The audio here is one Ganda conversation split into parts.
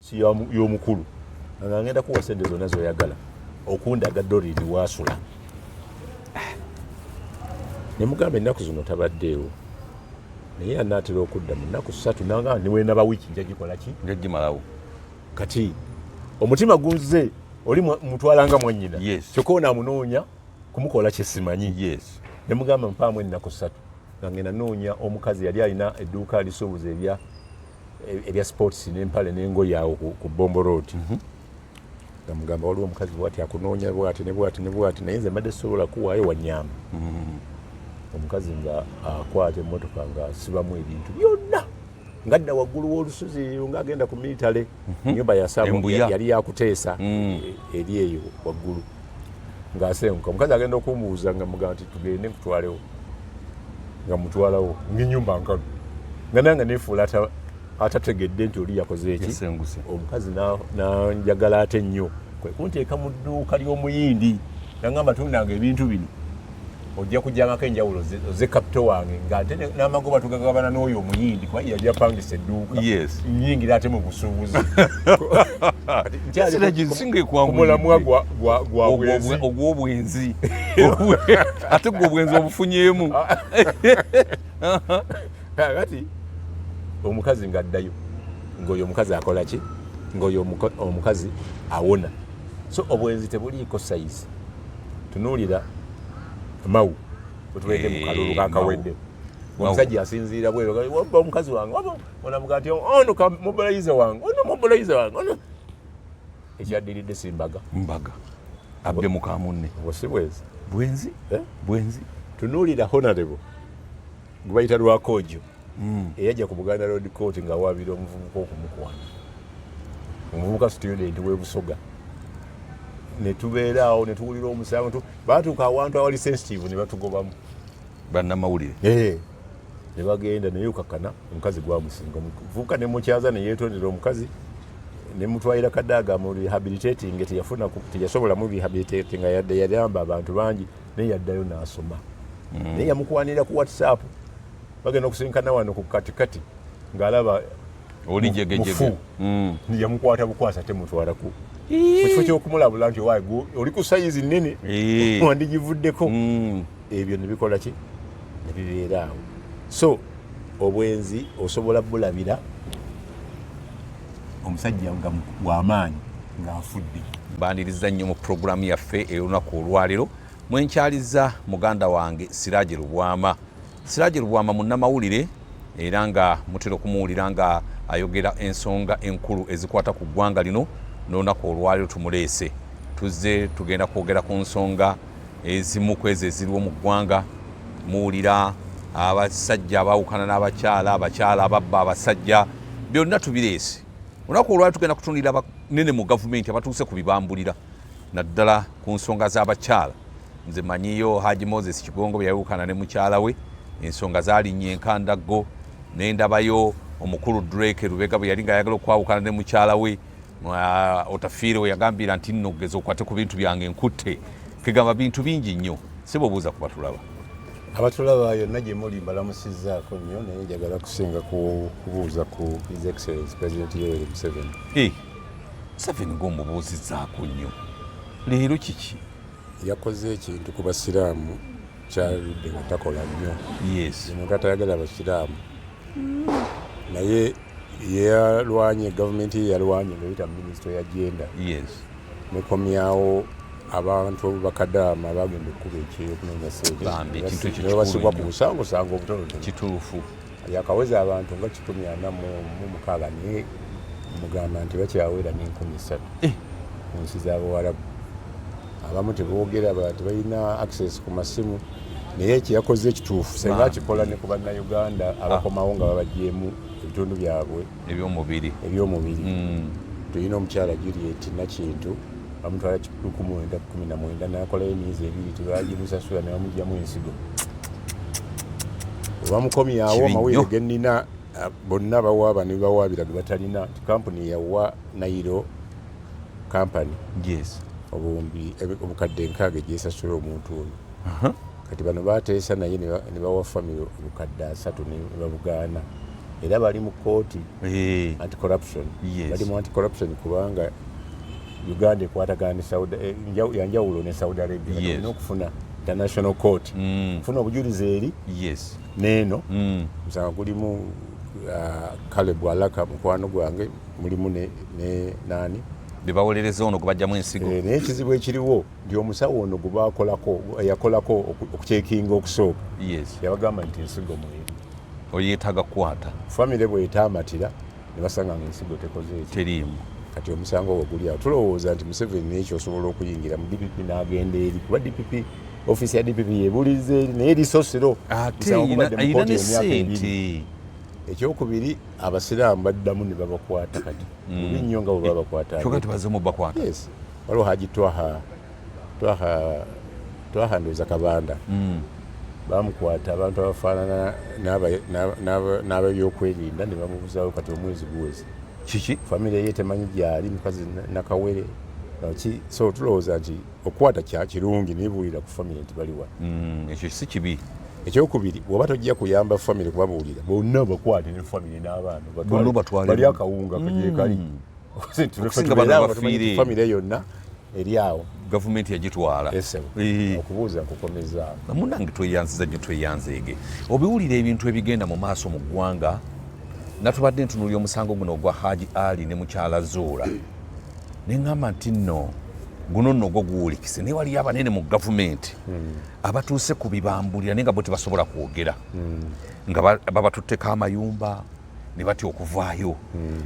si y'omukulu nga ngenda kuwa sente zonna zoyagala okundaga doliri wasula ne mugamba ennaku zino tabaddeewo naye anaatera okudda mu nnaku 3 nanga niwendaba wiiki nja gikola ki njagimalawo kati omutima gunze oli mutwalanga mwannyina kyokka onaamunoonya kumukola kyesimanyi ne mugamba mpaamu ennaku 3 nga ngenda noonya omukazi yali alina edduuka alisuubuza ebya sports n'empale n'engoye awo ku Bombo Road nga mugamba waliwo omukazi bwati akunoonya bwati ne bwati ne bwati naye nze mbadde sobola kuwaayo wanyamba omukazi nga akwata emmotoka nga sibamu ebintu byonna ngadda waggulu w'olusozi ng'agenda ku militale nyumba yasabu yali yakuteesa eri eyo waggulu ng'asenguka omukazi agenda okumubuuza nga mugamba nti tugende nkutwalewo nga mutwalawo ng'ennyumba nkalu nga nange neefuula atategedde nti oli yakoze eki omukazi nanjagala ate nnyo kwe kunteeka mu dduuka ly'omuyindi nangamba tundanga ebintu bino ojja kujjangako enjawulo oze kapito wange ng'ate n'amagoba tugagabana n'oyo omuyindi kuba yali yapangisa edduuka nyingira ate mu busuubuzi kumulamwa gwa bwenzi ogw'obwenzi ate gwe obwenzi obufunyeemu kati omukazi ng'addayo ng'oyo omukazi akola ki ng'oyo omukazi awona so obwenzi tebuliiko sayizi tunuulira mawu otuwedde mu kalulu kakawedde omusajja asinziira bwero wabba omukazi wange onamuga nti ono mobilize wange ono mobilize wange ono ekyaddiridde simbaga mbaga abbe mukamunne osi bwenzi bwenzi tunuulira honorable gwe bayita Lwakojo eyajja ku Buganda Road Court ng'awaabira omuvubuka okumukwana omuvubuka student w'e Busoga ne tubeera awo ne tuwulira omusango baatuuka awantu awali sensitive ne batugobamu bannamawulire ne bagenda naye okakana omukazi gwamusinga omuvubuka ne mukyaza ne yeetondera omukazi ne mutwalira kadaaga mu rehabilitating teyasobola mu rehabilitating nga yadde yagamba abantu bangi naye yaddayo n'asoma naye yamukwanira ku WhatsApp bagenda okusinkana wano ku katikati ng'alaba oli jegejege yamukwata bukwasa temutwalaku ekifo kyokumulabula nti oli ku sayizi nnene wandigivuddeko ebyo ne bikola ki ne bibeera awo so obwenzi osobola bulabira omusajja nga w'amaanyi ng'afudde. Mbaniriza nnyo mu puroguramu yaffe ey'olunaku olwaleero mwenkyaliza muganda wange Siragi Lubwama. Siragi Lubwama munnamawulire era nga mutera okumuwulira nga ayogera ensonga enkulu ezikwata ku ggwanga lino n'olunaku olwaleero tumuleese. Tuzze tugenda kwogera ku nsonga ezimu ku ezo eziriwo mu ggwanga. Muwulira abasajja abaawukana n'abakyala, abakyala ababba abasajja, byonna tubireese. Olunaku olwaleero tugenda kutunulira abanene mu gavumenti abatuuse ku bibambulira naddala ku nsonga z'abakyala. Nze manyiyo Haji Moses Kigongo bwe yawukana ne mukyala we, ensonga zaalinnye enkandaggo, ne ndabayo omukulu Drake Lubega bwe yali ng'ayagala okwawukana ne mukyala we. Otafiire we yagambira nti nno ogeza okwate ku bintu byange nkutte. Kegamba bintu bingi nnyo. Si bw'obuuza ku batulaba. Abatulaba yonna gye muli mbalamusizzaako nnyo naye njagala kusinga kubuuza ku His Excellency President Yoweri Museveni. Museveni ng'omubuuzizzaako nnyo. Leero kiki? Yakoze ekintu ku basiraamu kyaludde nga takola nnyo. Omuntu atayagala abasiraamu. Naye yalwanye gavumenti ye yalwanye ng'eyita minisitule ya genda. Nekomyawo abantu bakadaama abagenda okukuba ekyeyo okunoonya sente ne basibwa ku busangosango obutonotono. Kituufu. Yakaweza abantu nga 146 naye mugamba nti bakyawera n'3 mu nsi z'Abawarabu. Abamu teboogera abantu balina access ku masimu naye ekiyakoze ekituufu senga akikola ne ku bannayuganda abakomawo nga babagyemu ebitundu byabwe ebyomubiri. Tulina omukyala Juliet Nakintu bamutwala 1919 n'akolayo emyezi 2 tebagimusasula ne bamugyamu ensigo. Bamukomyawo amawulire ge nnina bonna bawaaba ne bawaabira ge batalina nti kampuni yawa Nairo kampani obukadde 6 gyesasula omuntu oyo. Kati bano bateesa naye ne bawa famire obukadde 3 ne babugaana era bali mu kooti anti corruption bali mu anti corruption kubanga Uganda ekwatagana yanjawulo ne Saudi Arabia olina okufuna international court kufuna obujulizi eri neeno musanga gulimu Caleb Alaka mukwano gwange mulimu ne nani bebawolereza ono kubajjamu ensigo naye ekizibu ekiriwo ndi omusawo ono yakolako okucekinga okusooka yabagamba nti ensigo mweri oyetaaga kukwata famire bwetaamatira ne basanga nga ensigo tekoze teriimu kati omusango ogwo guli awo tulowooza nti Museveni nekyo osobola okuyingira mu DPP n'agenda eri kuba DPP ofisi ya DPP yebuliza eri naye erisosero ayina ne ssente. Ekyokubiri abasiraamu baddamu ne babakwata kati bubi nnyo nga bwe babakwata kyokka tebazemu bakwata waliwo Haji Twaha Ndoza Kabanda bamukwata abantu abafaanana n'abebyokwerinda ne bamubuzaawo kati omwezi guweze kiki famire ye temanyi gyali mukazi nakawere so tulowooza nti okukwata kirungi nibuulira ku famire nti bali wano ekyo si kibi. Ekyokubiri bw'oba tojja kuyamba famire kubabuulira bonna bakwate ne famire n'abaana bali akawunga kagyekali famire yonna eri awo gavumenti yagitwala okubuuza nkukomeza munange tweyanziza nnyo tweyanzeege obiwulira ebintu ebigenda mu maaso mu ggwanga natubadde ntunuulya omusango guno ogwa Haji Ali ne mukyala Zuura ne ŋŋamba nti nno guno nno gwo guwulikise naye waliyo abanene mu gavumenti abatuuse ku bibambulira naye nga bo tebasobola kwogera nga babatutteko amayumba ne batya okuvaayo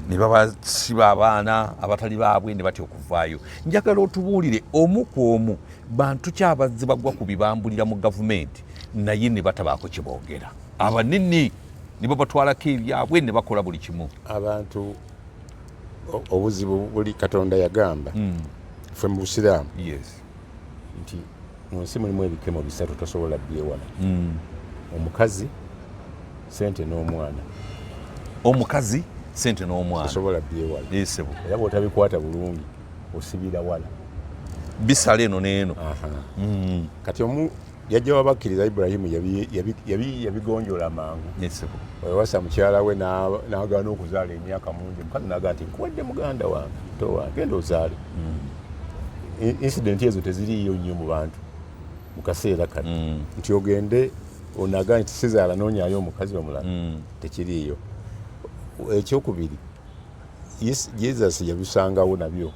ne babasiba abaana abatali baabwe ne batya okuvaayo. Njagala otubuulire omu ku omu bantu ki abazze bagwa ku bibambulira mu gavumenti naye ne batabaako kye boogera abanene ne babatwalako ebyabwe ne bakola buli kimu. Abantu obuzibu buli Katonda yagamba ffe mu Busiraamu nti mu nsi mulimu ebikemo bisatu tosobola byewala omukazi sente n'omwana omukazi sente n'omwana tosobola byewala esebo era bw'otabikwata bulungi osibira wala bisala eno n'eno kati omu yajja wabakkiriza Ibrahimu yabigonjola mangu wewasa mukyala we n'agaana okuzaala emyaka mungi mukazi n'agaa nti nkuwadde muganda wange towa genda ozaale incident ezo teziriiyo nnyo mu bantu mu kaseera kano nti ogende onagaa nti sizaala noonyayo omukazi omulala tekiriiyo. Ekyokubiri Jesus yabisangawo nabyo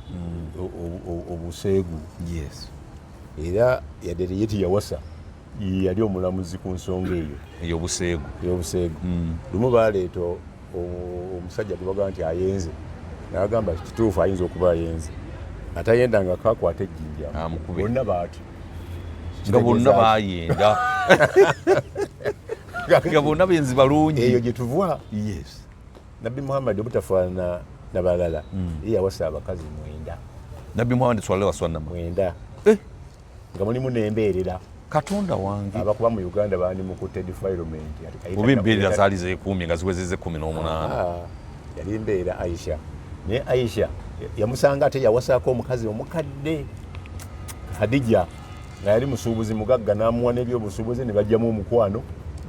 obuseegu era yadde teyeti yawasa yali omulamuzi ku nsonga eyo ey'obuseegu lumu baaleeta omusajja gwebagaa nti ayenze n'agamba kituufu ayinza okuba ayenze atayendanga kakwata ejjinja bonna baati nga bonna bayenda nga bonna benzi balungi eyo gye tuva. Nabbi Muhammad obutafaanana na balala ye yawasa abakazi 9. Nabbi Muhammad sallallahu alaihi wasallam 9 nga mulimu n'embeerera Katonda wange abakuba mu Uganda bandi mukutte defilement oba embeerera zaali zeekumi nga ziwezezze 18 yali embeera Aisha naye Aisha yamusanga ate yawasaako omukazi omukadde Khadija nga yali musuubuzi mugagga n'amuwa n'ebyobusuubuzi ne bajjamu omukwano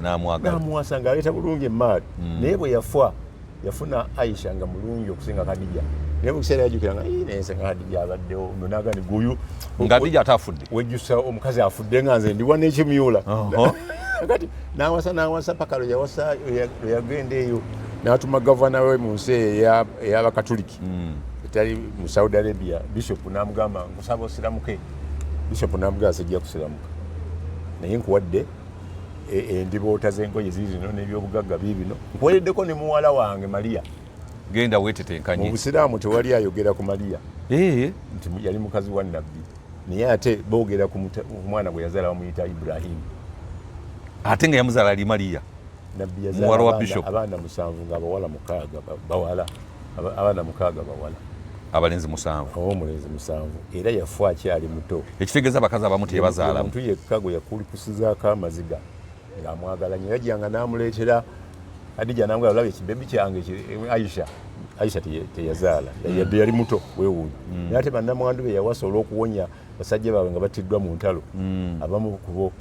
n'amuwasa ng'aleeta bulungi emaali naye bwe yafuna Aisha nga mulungi okusinga Khadija naye bukiseera yajjukiranga nayense nga Khadija abaddewo nonagani guyu nga Khadija ate afudde wejjusa omukazi afudde nga nze ndiwa n'ekimyula kati n'awasa paka lwe yagenda eyo n'atuma gavana we mu nsi ey'Abakatuliki etali mu Saudi Arabia Bishop n'amugamba nkusaba osiramuke Bishop n'amugamba sijja kusiramuka naye nkuwadde endiboota z'engoye zirino n'ebyobugagga biibino nkuwereddeko ne muwala wange Maria genda weetetenkanye. Mu Busiraamu tewali ayogera ku Maria nti yali mukazi wa Nabbi naye ate boogera ku mwana gwe yazaala bamuyita Ibrahimu ate nga yamuzaala ali Maria Nabbi yazaala abaana 7 nga abawala 6 bawala abaana 6 bawala abalenzi 7 omulenzi 7 era yafa akyali muto ekitegeeza abakazi abamu tebazaala omuntu yekka gwe yakulikusizaako amaziga ng'amwagala nnyo yajjanga n'amuleetera Khadija n'amugamba olaba ekibebi kyange Aisha teyazaala yadde yali muto weewuunyo naye ate bannamwandu be yawasa olw'okuwonya basajja baabwe nga battiddwa mu ntalo abamu ku bo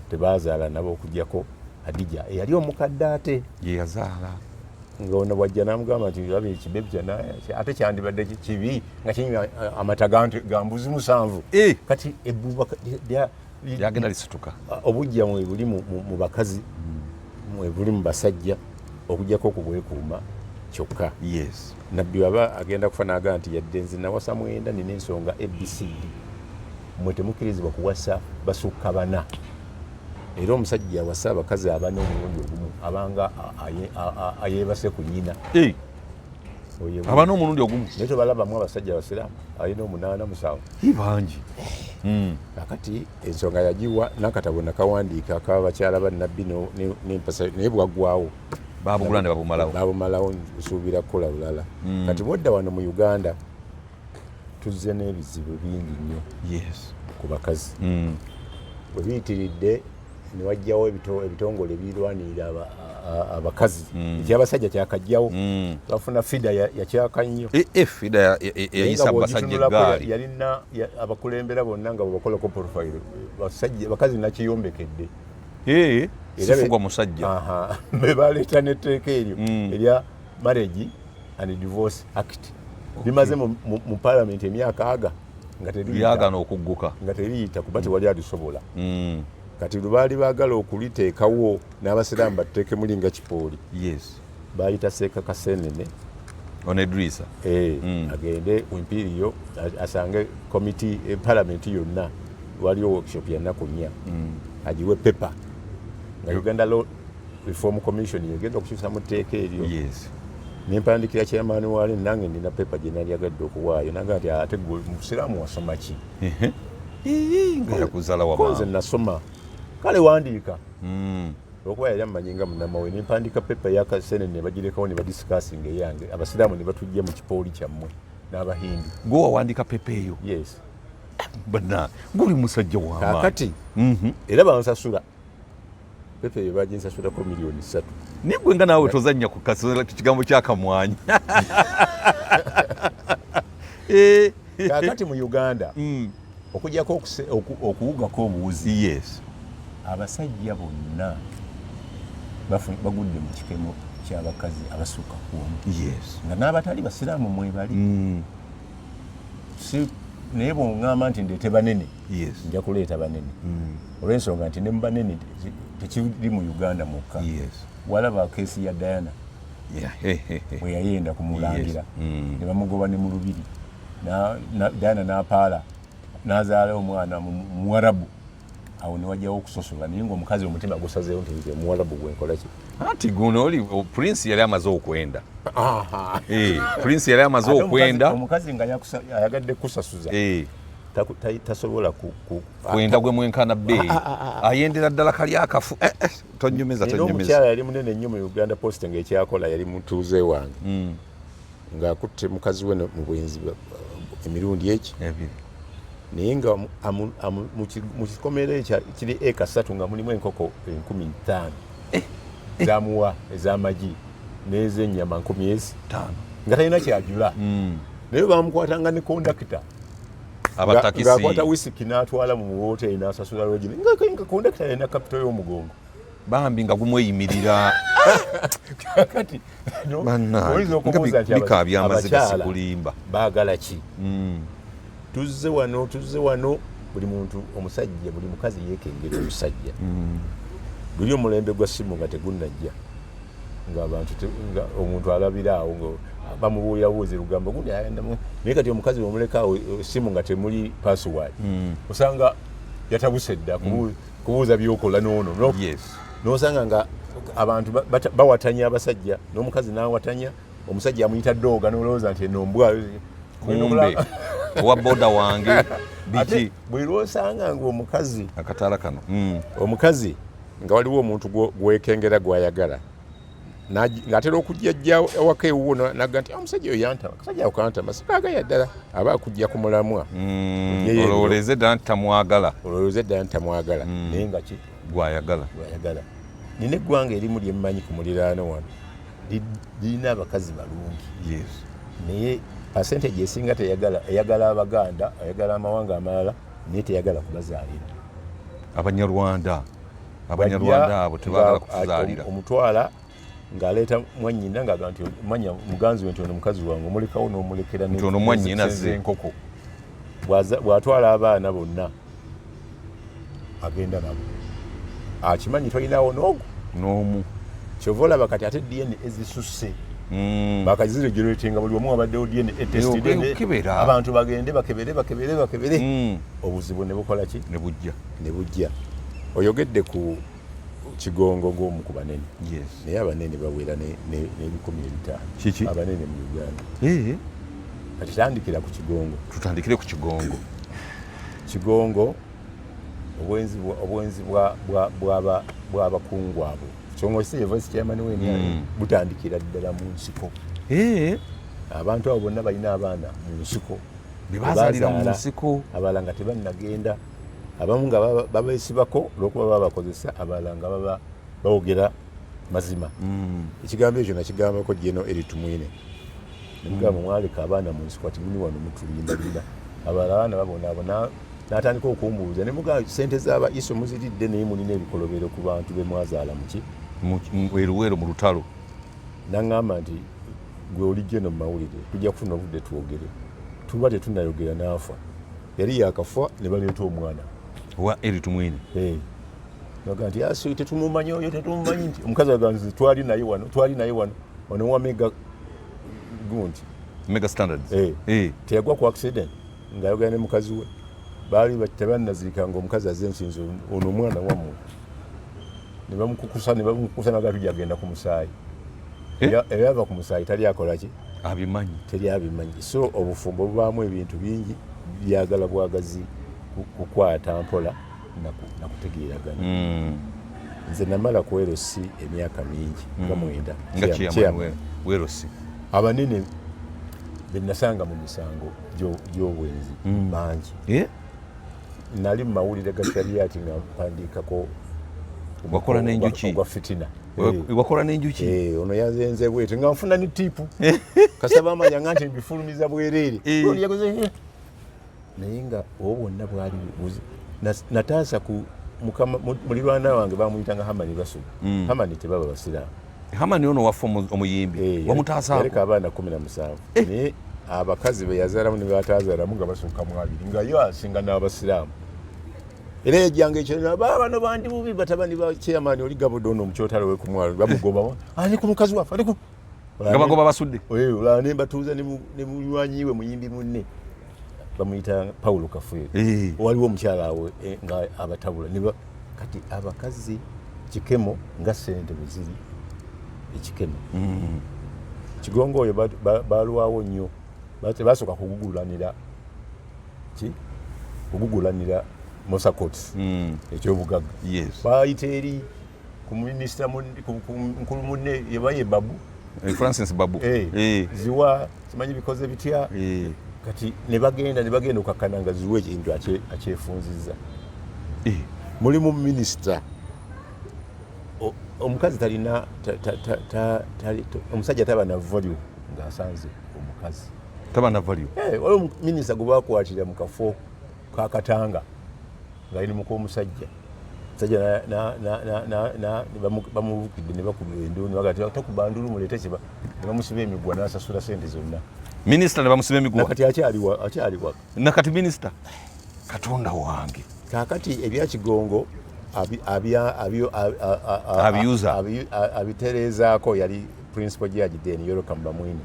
tebaazaala nabo okuggyako Khadija eyali omukadde ate ye yazaala ng'ona bwajja n'amugamba nti laba ekibebu kyana ate kyandibadde kibi nga kinywa amata ga mbuzi 7 kati ebbuba lyagenda lisituka. Obujja mwe buli mu bakazi mwe buli mu basajja okujjako okubwekuuma kyokka. Yes. Nabbi aba agenda kufa n'agamba nti yadde nze nawasa 9 nina ensonga ABCD mwe temukkirizibwa kuwasa basukka 4. Era omusajja awasa abakazi 4 omulundi ogumu abanga ayeebase ku nnyina. Abana omulundi ogumu. Naye tobalabamu abasajja abasiraamu alina 8 7. Bangi. Kakati ensonga yagiwa n'akatabo nakawandiika ak'abakyala ba Nabbi n'empasa naye bwaggwawo. Babugula ne babumalawo. Babumalawo nsuubira kukola bulala. Kati modda wano mu Uganda tuzze n'ebizibu bingi nnyo. Yes. Ku bakazi. Bwe biyitiridde ne wajjawo ebitongole birwanirira abakazi. Ekyabasajja kyakajjawo. Bafuna fida yakyaka nnyo. Fida yayisa abasajja eggaali. Yalina abakulembera bonna nga bakolako profile. Bakazi nakiyombekedde. Sifugwa musajja. Be baleeta n'etteeka eryo erya Marriage and Divorce Act. Limaze mu Parliament emyaka aga nga lyagana okugguka nga teriyita kuba tewali alisobola. Kati lubaali baagala okuliteekawo n'abasiraamu batteeke mulinga kipooli. Yes. Bayita Seeka Kasenene Onedrisa agende Imperial asange komiti Parliament yonna waliwo workshop ya nnaku 4 agiwe pepa nga Uganda Law Reform Commission yegenda okukyusa mu tteeka eryo. Yes. Nempandikira chairman wale nange nina pepa gye nali agadde okuwaayo nanga ati ate gwe musiraamu wasoma ki? Nga yakuzala wa konze nasoma kale wandiika okuba yali amanyi nga munnamawe nempandika pepa ya Kasenene ne bagirekawo ne badiscussing eyange abasiraamu ne batujja mu kipooli kyammwe n'Abahindi. Gwe wawandika pepa eyo? Yes. Bana guli musajja w'amaanyi. Kakati era bansasula pepa eyo baginsasulako $3,000,000. Nigwe nga naawe tozannya ku kigambo kyakamwanyi. Kakati mu Uganda okujjako okuwugako obuwuzi. Yes. Abasajja bonna bagudde mu kikemo ky'abakazi abasukka ku omu. Yes. Nga n'abatali basiraamu mwebali. Naye bw'oŋŋamba nti ndeete banene nja kuleeta banene olw'ensonga nti ne mu banene tekiri mu Uganda mwokka. Walaba keesi ya Diana bwe yayenda kumulangira ne bamugoba ne mu lubiri Diana n'apaala n'azaala omwana Muwarabu. Awo ne wajjawo okusosola naye ng'omukazi omutima gusazeewo nti Muwarabu gwenkola ki? Anti guno oli Prince yali amaze okwenda. Prince yali amaze okwenda. Omukazi nga yayagadde kusasuza. Tasobola kwenda gwe mwenkana bbeeyi. Ayendera ddala kali akafu. Tonnyumiza. Omukyala yali munene nnyo mu Uganda Post ng'ekyakola yali mutuuze wange. Ng'akutte mukazi we mu bwenzi emirundi eki. Naye nga mu kikomero ekyo kiri eka 3 nga mulimu enkoko 15,000 zamuwa ez'amagi n'ez'ennyama 15,000 nga talina kyajula. Naye bamukwatanga ne kondakita abatakisi ng'akwata wisiki n'atwala mu wooteri n'asasula lwegine nga kondakita yalina kapito y'omugongo bambi nga gumweyimirira. Kati oyinza okubuuza nti abakyala kulimba baagala ki? Tuzze wano buli muntu omusajja buli mukazi yeekengera omusajja. Guli omulembe gwa ssimu nga tegunnajja ng'abantu nga omuntu alabira awo nga bamubuulirabuuza lugambo gundi ayendamu. Naye kati omukazi omulekaawo essimu nga temuli password osanga yatabuse dda kubuuza byokola noono n'osanga nga abantu bawatanya abasajja n'omukazi n'awatanya omusajja amuyita ddooga n'olowooza nti enombwa kumbe owa boda wange biki bwe lwosanga ng'omukazi akatala kano omukazi nga waliwo omuntu gwekengera gwayagala ng'atera okujjajja ewaka ewuwo nagga nti omusajja oyo yantama akasajja ako kantama sikaagaya ddala aba akujja ku mulamwa olowoleze ddala ntamwagala naye nga ki gwayagala. Nina eggwanga erimu lye mmanyi ku muliraano wano lirina abakazi balungi naye percentage esinga eyagala Abaganda ayagala amawanga amalala naye teyagala kubazaalira. Abanyarwanda abo tebagala kutuzaalira. Omutwala ng'aleeta mwannyina ng'agamba nti manya muganzi we nti ono mukazi wange omulekawo n'omulekera ono mwannyina ze enkoko bw'atwala abaana bonna agenda nabo akimanyi tolinawo n'omu kyova olaba kati ate DNA ezisusse bakaziregeretinga buli omu abaddewo DNA test abantu bagende bakebere obuzibu ne bukola ki ne bujja oyogedde ku Kigongo ng'omu ku banene naye abanene bawera n'ebikumi 500 abanene mu Uganda kati tutandikire ku Kigongo obwenzi bw'abakungu abo kyongose vice chairman w'emyaka butandikira ddala mu nsiko abantu abo bonna balina abaana mu nsiko bazalira mu nsiko abalala nga tebannagenda abamu nga babeesibako olw'okuba babakozesa abalala nga baba bawogera mazima ekigambo ekyo nakigambako Jeno Eritumwine nemugamba mwaleka abaana mu nsiko ati muni wano mutulindalinda abalala abaana babonaabona n'atandika okumbuuza ne mugamba sente z'aba iso muziridde naye mulina ebikolobero ku bantu be mwazaala muki weruweru mu lutalo naŋŋamba nti gwe oli Jeno mu mawulire tujja kufuna obudde twogere tuba tetunnayogera n'afa yali yakafa ne baleeta omwana wa Eritumwine naga nti asi tetumumanyi oyo tetumumanyi nti omukazi aganzi twali naye wano ono wa Mega Standards teyagwa ku accident ng'ayogera ne mukazi we baali tebannazirika ng'omukazi azze nsinzi ono omwana wammwe ne bamukukusa naga tujja agenda ku musaayi ebyava ku musaayi tali akola ki teri abimanyi so obufumbo bubaamu ebintu bingi byagala bwagazi kukwata mpola nakutegeeragana nze namala ku LC emyaka mingi nga 9 werosi abanene benasanga mu misango gy'obwenzi bangi nali mu mawulire ga Shariati nga mpandikako wakola n'enjuki gwa fitina wakola n'enjuki ono yazenze bwete nga nfuna ni tipu kasaba amanya nga nti mbifulumiza bwereere naye nga obo bonna bwali nataasa ku mulirwana wange bamuyitanga Hamani Basubi Hamani tebaba basiraamu Hamani ono waffe omuyimbi wamutaasaako yaleka abaana 17 naye abakazi be yazaalamu ne batazaalamu nga basukka mu 2 nga yo asinga n'abasiraamu era ejjanga ekyo bano bandi bubi batabani ba chairman oli Gabodono omukyotalo we kumwalo bamugoba ani ku mukazi waffe ali ku nga bagoba basudde ola ne batuuza ne munywanyiwe muyimbi munne bamuyita Paulo Kafwere waliwo omukyala awe nga abatabula kati abakazi Kikemo nga sente bweziri ekikemo Kigongo oyo balwawo nnyo basooka kugugulanira Mosakot ekyobugagga bayita eri ku minisita nkulu munne yebaye Babu Francis Babu ziwa simanyi bikoze bitya kati ne bagenda okukakana ziwe ekintu akyefunzizza mulimu minisita omukazi talina omusajja taba na value ng'asanze omukazi taba na value waliwo minisita gwe bakwatira mu kafo ka Katanga ng'ali muko omusajja musajja bamubukidde ne bakuba enduuni bagati takuba ndulu muleete kiba ne bamusiba emigwa n'asasula sente zonna minisita ne bamusiba emigwa nakati akyaliwa nakati minisita Katonda wange kakati ebya Kigongo abitereezaako yali principal judge then Yoroka Mbamwine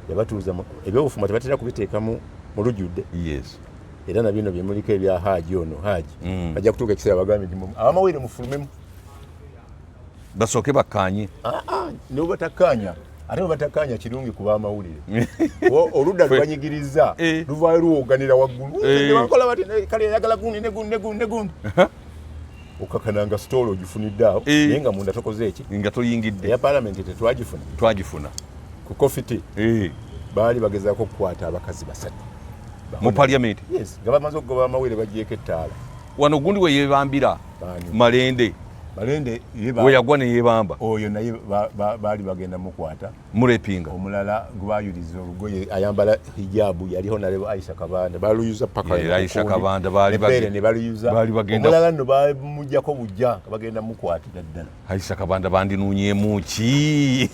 yabatuuza ebyobufumbo tebatera kubiteeka mu lujjudde era na bino byemuliko ebya Haji ono Haji bajja kutuuka ekiseera bagambye abamawulire mufulumemu basooke bakkaanye ne batakkaanya ate batakkaanya kirungi ku bamawulire oludda lubanyigiriza luvaayo luwoganira waggulu nebakola bati kale yagala gundi ne gundi okakananga stolo ogifunidde awo naye nga munda tokoze eki nga toyingidde eya palamenti tetwagifuna ku kofiti baali bagezaako okukwata abakazi 3 mu parliament nga bamaze okugoba amawere bagyeko ettaala wano gundi we yebambira Malende Balende we yagwa ne yebamba oyo naye baali bagenda mukwata mulepinga omulala gbayuliza olugoye ayambala hijabu yaliho nalebo Aisha Kabanda baluyuza paka Aisha Kabanda baali baluyuza omulala no bamujjako bujja bagenda mukwatira ddala Aisha Kabanda bandinunyemu ki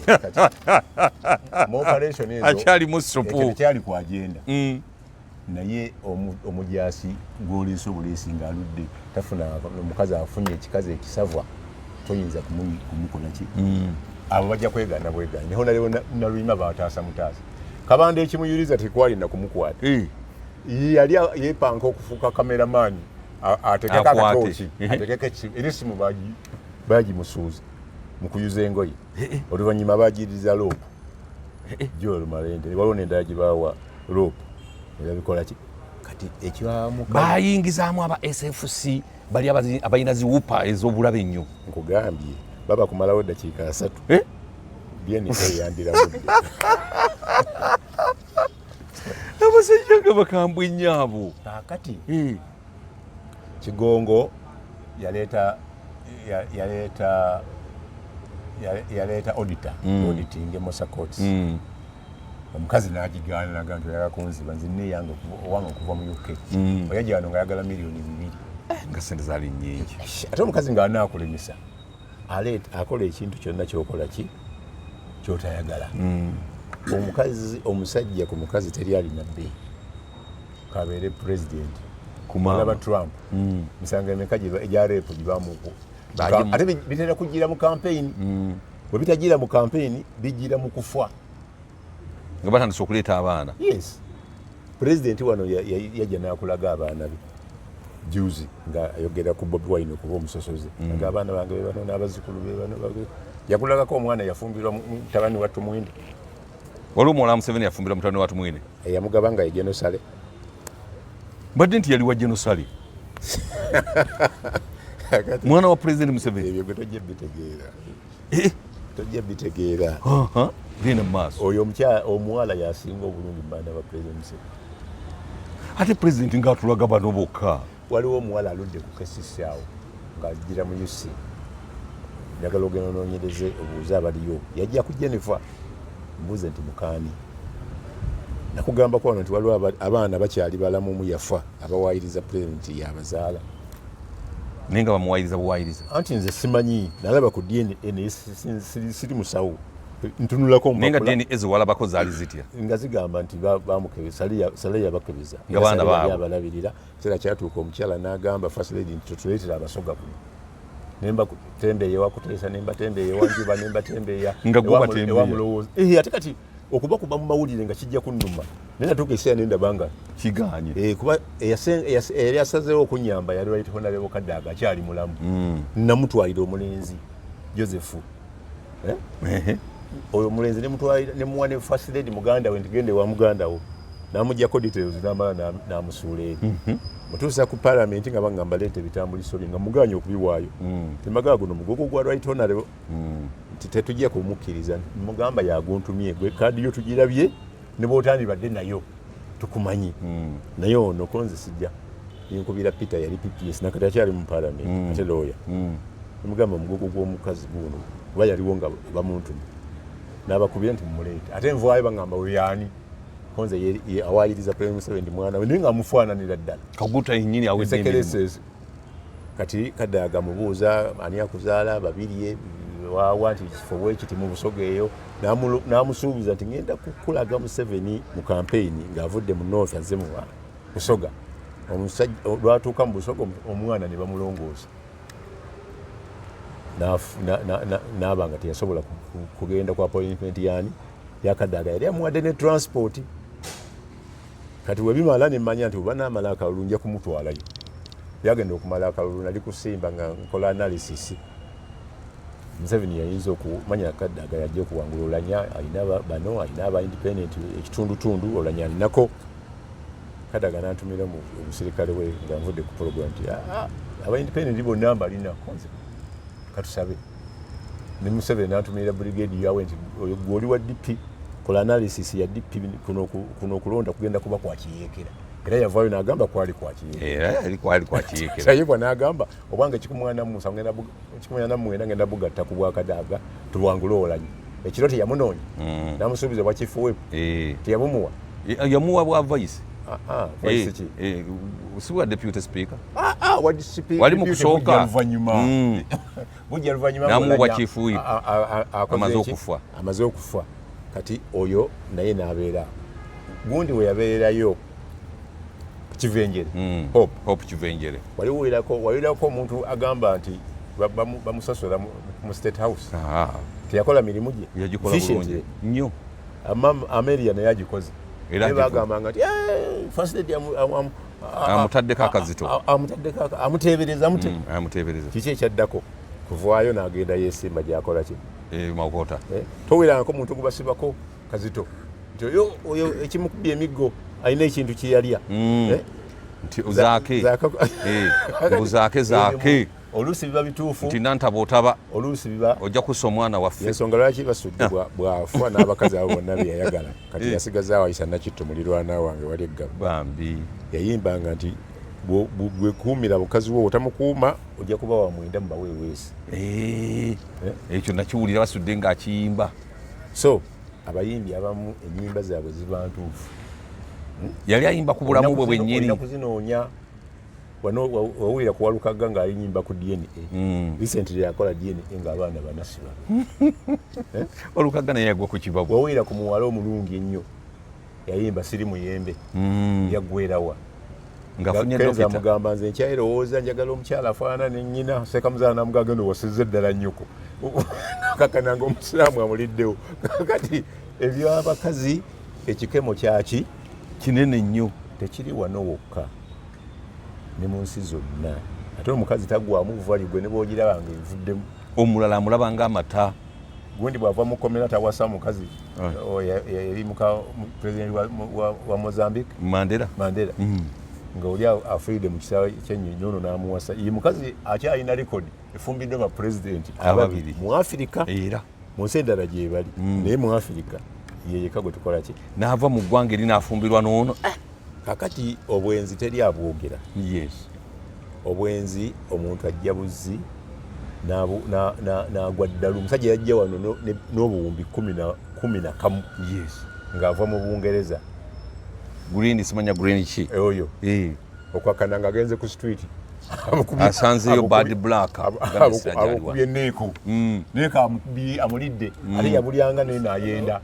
mu operation ezo akyali musupu kyali ku agenda naye omujasi gw'oliisa obuliisi ng'aludde tafuna omukazi afunye ekikazi ekisavwa toyinza kumukola ki abo bajja kwegana bwegana niho nalebo naluyima bataasa mutaasa Kabanda ekimuyuliza tekwali na kumukwata yali yepanka okufuuka kameramaani ategeka akatooki ategeka erisimu bagimusuuza mu kuyuza engoye oluvannyuma bagiriza loopu Joel Malende waliwo n'endala gye baawa loopu bikola ki kati ekyamu bayingizaamu aba SFC bali abayina ziwupa ez'obulabe ennyo nkugambye baba kumalawo eddakiika 3 byeni eyandirabudde abasajja nga bakambwe nnyo abo kakati Kigongo yaleeta auditor auditing Musa Courts omukazi n'agigaana naga nti oyagala kunziba nzinne yange owange okuva mu UK oyajja wano ng'ayagala $2 million nga sente zaali nnyingi ate omukazi ng'anaakulemesa akola ekintu kyonna kyokola ki kyotayagala omukazi omusajja ku mukazi teri alina bbe kabeere president alaba Trump misango emeka egya reepu gibamuko ate bitera kugira mu campaign bwe bitagira mu campaign bigira mu kufa nga batandise okuleeta abaana yes president wano yajja n'akulaga abaana be juzi nga ayogera ku Bobi Wine okuba omusosoze nga abaana bange be bano n'abazzukulu be bano yakulagako omwana yafumbirwa mutabani wa Tumwine waliwo omuwala Museveni yafumbirwa mutabani wa Tumwine eyamugaba nga ye Genosale badde nti yali wa Genosale mwana wa president Museveni ebyo tojja bitegeera genda mu maaso oyo omuwala yasinga obulungi mu baana ba president Museveni ate president ng'atulaga bano bokka waliwo omuwala aludde ku KCC awo ng'agira mu UC njagala ogenda onoonyereze obuuze abaliyo yajja ku Jennifer mbuuze nti mukaani nakugambako wano nti waliwo abaana bakyali balamu mu yafa abawaayiriza pulezidenti yabazaala naye nga bamuwaayiriza buwaayiriza anti nze simanyi nalaba ku DNA siri musawo ntunulako naye nga DNA zewalabako zaali zitya nga zigamba nti bamukebeza sale yabakebeza nga baana baabwe abalabirira kiseera kyatuuka omukyala n'agamba first lady nti tutuleetera abasoga kuno nemba tembeeya wakuteesa nemba tembeeya wanjuba nemba tembeeya nga gubatembeeya ewamulowooza ate kati okuba kuba mu mawulire nga kijja kunnuma naye natuuka ekiseera nendabanga kiganye kuba eyali asazeewo okunyamba yali Right Honorable Kadaga akyali mulamu namutwalira omulenzi Joseph oyo omulenzi nemuwa ne first lady muganda we ntigende wa muganda wo namuggyako details namala namusuula eri mutuusa ku parliament nga bagamba leeta ebitambuliso bye nga muganye okubiwaayo temagala guno mugogo gwa Right Honorable nti tetujja kumukkiriza mugamba yaguntumye gwe kaadi yo tugirabye ne bw'otandi badde nayo tukumanyi naye ono konze sijja yenkubira Peter yali PPS nakati akyali mu parliament ate lawyer mugamba omugogo gw'omukazi guno kuba yaliwo nga bamuntumye n'abakubira nti mumuleete ate nvaayo bagamba we yaani konze awaayiriza President Museveni mwana we naye nga amufaananira ddala kaguta yennyini awedde emirimu kati Kadaga mubuuza ani akuzaala babiri wawa nti kifo bwekiti mu Busoga eyo n'amusuubiza nti ngenda kukulaga Museveni mu kampeyini ng'avudde mu North azze mu Busoga omusajja lwatuuka mu Busoga omwana ne bamulongoosa n'aba nga teyasobola kugenda ku appointment yaani ya Kadaga yali amuwadde ne transport kati webimala nemmanya nti oba naamala akalulu nja kumutwalayo yagenda okumala akalulu nali kusimba nga nkola analysis Museveni yayinza okumanya Kadaga yajja okuwangula Olanya alina bano alina aba independent ekitundutundu Olanya alinako Kadaga n'antumira mu omusirikale we nga nvudde ku program nti aba independent bonna mbalina konze katusabe ne Museveni n'antumira brigade yawe nti oli wa DP kola analysis ya DP kuno kulonda kugenda kuba kwa kiyekera era yavayo n'agamba kwali kwa kiyekera ali kwa kiyekera sayibwa n'agamba obwange kikumwana Musa ngenda bugatta ku bwakadaaga tuwangula olanyi ekiro teyamunoonya namusuubiza bwa chief whip teyabumuwa yamuwa bwa vice vice ki usiwa deputy speaker wali mu kusooka bujja luvanyuma namuwa chief whip amaze okufa kati oyo naye n'abeera gundi we yabeererayo Kivenjere Hope Kivenjere waliwulirako omuntu agamba nti bamusasula mu State House teyakola mirimu gye yagikola bulungi nnyo Amelia naye agikoze era bagambanga nti First Lady amutaddeko akazito amuteebereza kiki ekyaddako kuvaayo n'agenda yeesimba gyakola ki Mawokota towerangako omuntu gubasibako Kazito nti oyo ekimukubye emiggo alina ekintu kyeyalya nti zaake oluusi biba bituufu nti nantaba otaba oluusi biba ojja kussa omwana waffe ensonga lwaki basudde bwafa n'abakazi abo bonna bye yayagala kati yasigazaawo ayisa Nakitto mulirwana wange wali eggaba bambi yayimbanga nti bwekuumira mukazi wo otamukuuma ojja kuba wamwenda mu baweeweesi ekyo nakiwulira basudde ng'akiyimba so abayimbi abamu ennyimba zaabwe ziba ntuufu yali ayimba ku bulamu bwe bwennyini kuzinoonya wawulira kuwalukaga ng'ayinyimba ku DNA recently yakola DNA ng'abaana banasiba walukaga naye yagwa ku kibabu wawulira ku muwala omulungi ennyo yayimba siri muyembe yaggwerawa ng'afunye dokita amugamba nze nkyayirowooza njagala omukyala afaanana ne nnyina seekamuzaala n'amugamba genda owasizza eddala nnyoko kakananga omusiraamu amuliddewo kati ebyabakazi ekikemo kyaki kinene nnyo tekiri wano wokka ne mu nsi zonna ate omukazi tagwamu vali gwe ne boogiraba ng'evuddemu omulala amulaba ng'amata gundi bw'ava mu komera tawasa mukazi yali pulezidenti wa Mozambique Mandela nga oli afiiridde mu kisaawe ky'ennyonyono n'amuwasa ye mukazi akyalina rekodi efumbiddwe ba pulezidenti ababiri mu Afirika era mu nsi endala gye bali naye mu Afirika yeyeka gwe tukola ki n'ava mu ggwanga eri n'afumbirwa n'ono kakati obwenzi teri abwogera obwenzi omuntu ajja buzzi n'agwa ddala omusajja yajja wano n'obuwumbi 11 ng'ava mu Bungereza green simanya green ki oyo okwakana nga agenze ku street asanzeyo bad black amukubye neeko amulidde ate yabulyanga naye n'ayenda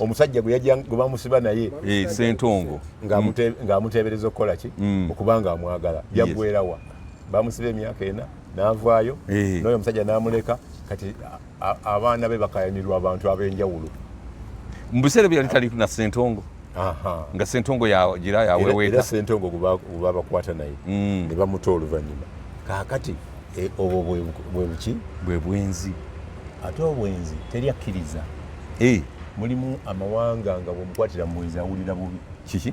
omusajja gwe bamusiba naye Ssentongo ng'amuteebereza okukola ki okuba nga amwagala yaggwerawa bamusiba emyaka 4 n'avaayo n'oyo omusajja n'amuleka kati abaana be bakayanirwa abantu ab'enjawulo mu biseera bye yali tali na Ssentongo nga Ssentongo yagira yaweweeta era Ssentongo gwe bakwata naye ne bamuta oluvannyuma kaakati obwo bwe buki bwe bwenzi ate obwenzi teri akkiriza mulimu amawanga nga bw'omukwatira mu bwenzi awulira bubi kiki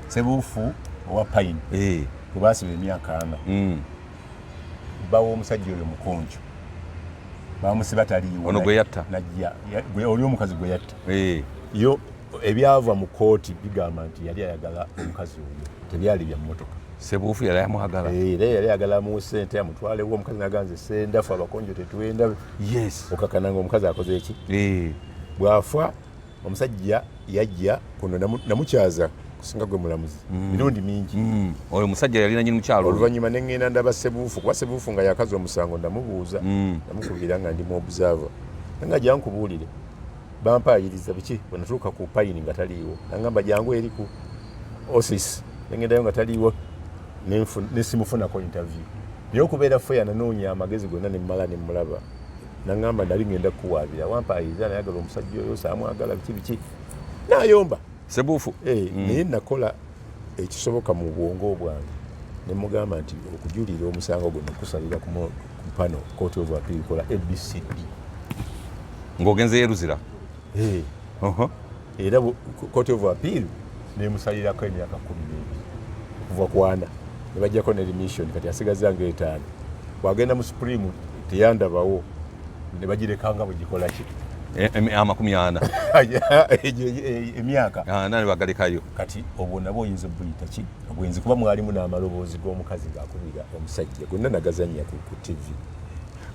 Sebuufu owa Pine bwe baasiba emyaka 4 bawa omusajja oyo mukonjo bamusiba taliiwo ono gwe yatta najja oli omukazi gwe yatta yo ebyava mu kooti bigamba nti yali ayagala omukazi oyo tebyali bya mmotoka Sebuufu yali amwagala era yali ayagala mu ssente amutwalewo omukazi naganze sendafu abakonjo tetwenda okakananga omukazi akoze eki bwafa omusajja yajja kuno namukyaza kusinga gwe mulamuzi mirundi mingi oyo musajja yali nanyini mukyalo oluvannyuma ne ŋŋenda ndaba Sebuufu kuba Sebuufu nga yakaza omusango ndamubuuza namukubira nga ndi mu observer nga jankubuulire bampayiriza biki bwe natuuka ku Pine nga taliiwo nagamba jangu eri ku office nengendayo nga taliiwo nesimufunako interview naye okubeera feya nanoonya amagezi gonna nemmala nemmulaba nagamba nali ngenda kukuwaabira wampayiriza nayagala omusajja oyo saamwagala biki nayomba Sebuufu naye nakola ekisoboka mu bwongo bwange nemugamba nti okujulira omusango guno kusalira ku pano Court of Appeal kola ABCD ng'ogenze yeruzira era Court of Appeal nemusalirako emyaka 12 kuva ku 4 ne bajjako ne remission kati asigazanga 5 bwagenda mu Supreme teyandabawo ne bagirekanga bwe gikola ki amakumi 40 emyaka nani bagalekayo kati obwo nabo oyinza obuyita ki obwenzi kuba mwalimu n'amaloboozi g'omukazi ng'akubira omusajja gonna nagazannya ku TV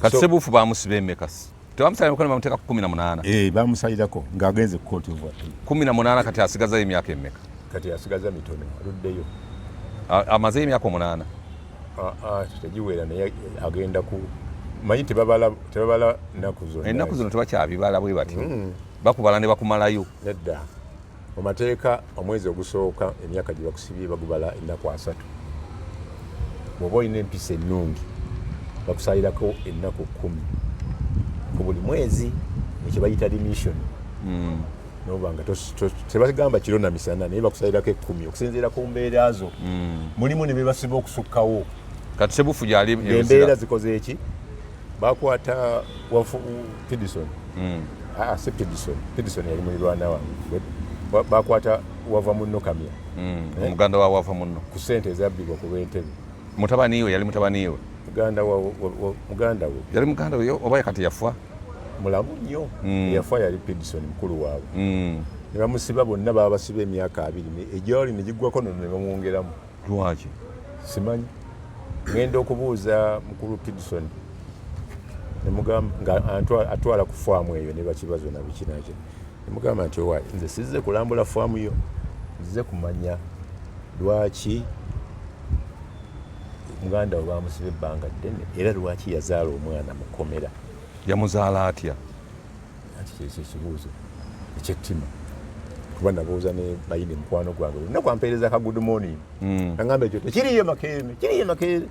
kati Ssebuufu bamusiba emekasi tebamusalira emikono bamuteeka ku 18 bamusalirako ng'agenze ku kooti ovu 18 kati asigazayo emyaka emmeka kati asigaza mitono aluddeyo amazeyo emyaka 8 tegiwera naye agenda ku manyi tebabala nnaku zonna ennaku zino tebakyabibala bwe bati bakubala ne bakumalayo nedda mu mateeka omwezi ogusooka emyaka gye bakusibye bagubala ennaku 3 bw'oba olina empisa ennungi bakusalirako ennaku 10 ku buli mwezi ekyo bayita remission nobanga tebagamba kiro na misana naye bakusalirako 10 okusinziira ku mbeera zo mulimu ne bebasiba okusukkawo kati Ssebuufu gyali embeera zikoze eki bakwata Pidison si Pidison yali mulirwana wange bakwata wava munno kamya omuganda wa wava munno ku ssente ezabbibwa ku bw'entebe mutabaniwe yali mutabaniwe muganda we yali muganda we oba kati yafa mulamu nnyo yafa yali Pidison mukulu waabwe ne bamusiba bonna babasiba emyaka 2 ejyoli ne giggwako nono ne bamwongeramu lwaki simanyi ngenda okubuuza mukulu Pidison nemugamba atwala ku faamu eyo ne bakibazo na bikinakyo nemugamba nti owa nze sizze kulambula faamu yo nzize kumanya lwaki muganda we bamusiba ebbanga ddene era lwaki yazaala omwana mukomera yamuzaala atya anti kyekyo ekibuuzo ekyettima kuba nabuuza ne bayini mukwano gwange lunaku ampeereza ka good morning nagamba ekyo tekiriyo makeere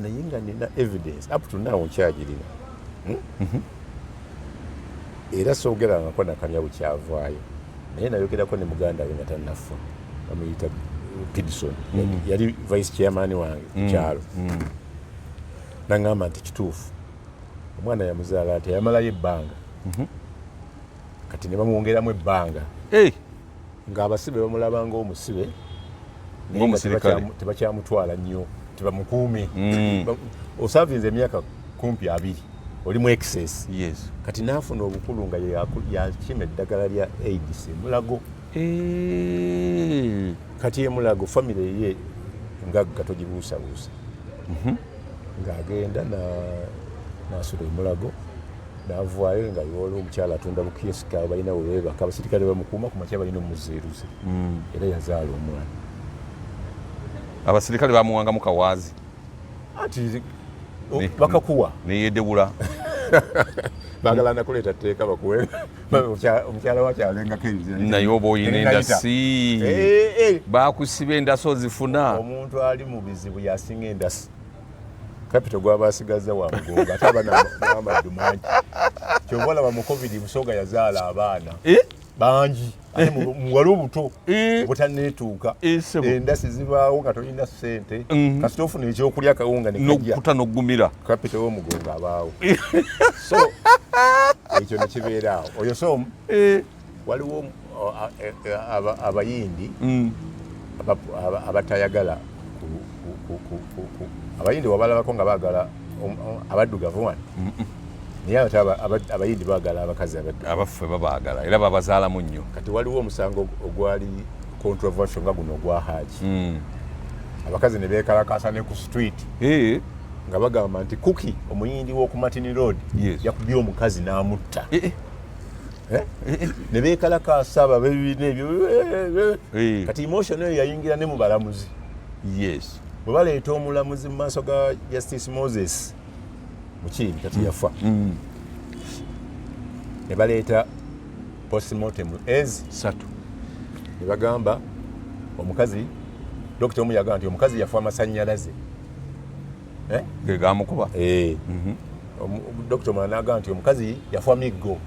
naye nga nina evidence up to now nkyagirina era soogerangako nakamya bukyavaayo naye nayogerako ne muganda we nga tannafa bamuyita Pidson yali vice chairman wange kukyalo nagamba nti kituufu omwana yamuzaala ati yamalayo ebbanga kati ne bamwongeramu ebbanga ng'abasibe bamulaba ng'omusibe tebakyamutwala nnyo tebamukuumye osavinze emyaka kumpi 2 oli mu excess kati naafuna obukulu nga yakima eddagala lya AIDS emulago kati emulago famire ye ngagga togibuusabuusa ng'agenda n'asula emulago n'avaayo nga yoola omukyala atunda bukiyesika balina webeebaka abasirikale bamukuuma ku makya balina omuzeeruze era yazaala omwana abasirikale bamuwangamu kawaazi ati bakakuwa neyedewula bagala nakuleeta tteeka bakuwe omukyala wakyalengako naye oba oyina endasi bakusiba endasi ozifuna omuntu ali mu bizibu yasinga endasi kapito gwabasigaza wa mugongo ate aba n'amaddu mangi kyova olaba mu covid Busoga yazaala abaana bangi ate muwali obuto obutaneetuuka endasi zibaawo nga tolina ssente kasita ofuna ekyokulya kawunga nokuta nogumira kapito w'omugongo abaawo so ekyo nekibeeraawo oyo so waliwo abayindi abatayagala abayindi wabalabako nga baagala abaddugavu wano naye ate abayindi baagala abakazi abaffe babaagala era babazaalamu nnyo kati waliwo omusango ogwali controversial nga guno ogwa Haji abakazi ne beekalakaasa ne ku street nga bagamba nti Kuki omuyindi w'oku Martin Road yakubye omukazi n'amutta ne beekalakaasa ababeebiina ebyo kati emotion eyo yayingira ne mu balamuzi bwe baleeta omulamuzi mu maaso ga Justice Moses Mukiibi kati yafa ne baleeta postmortem ezi 3 ne bagamba omukazi dokita omu yagamba nti omukazi yafa amasannyalaze gegamukuba dokita omulala n'agamba nti omukazi yafa miggo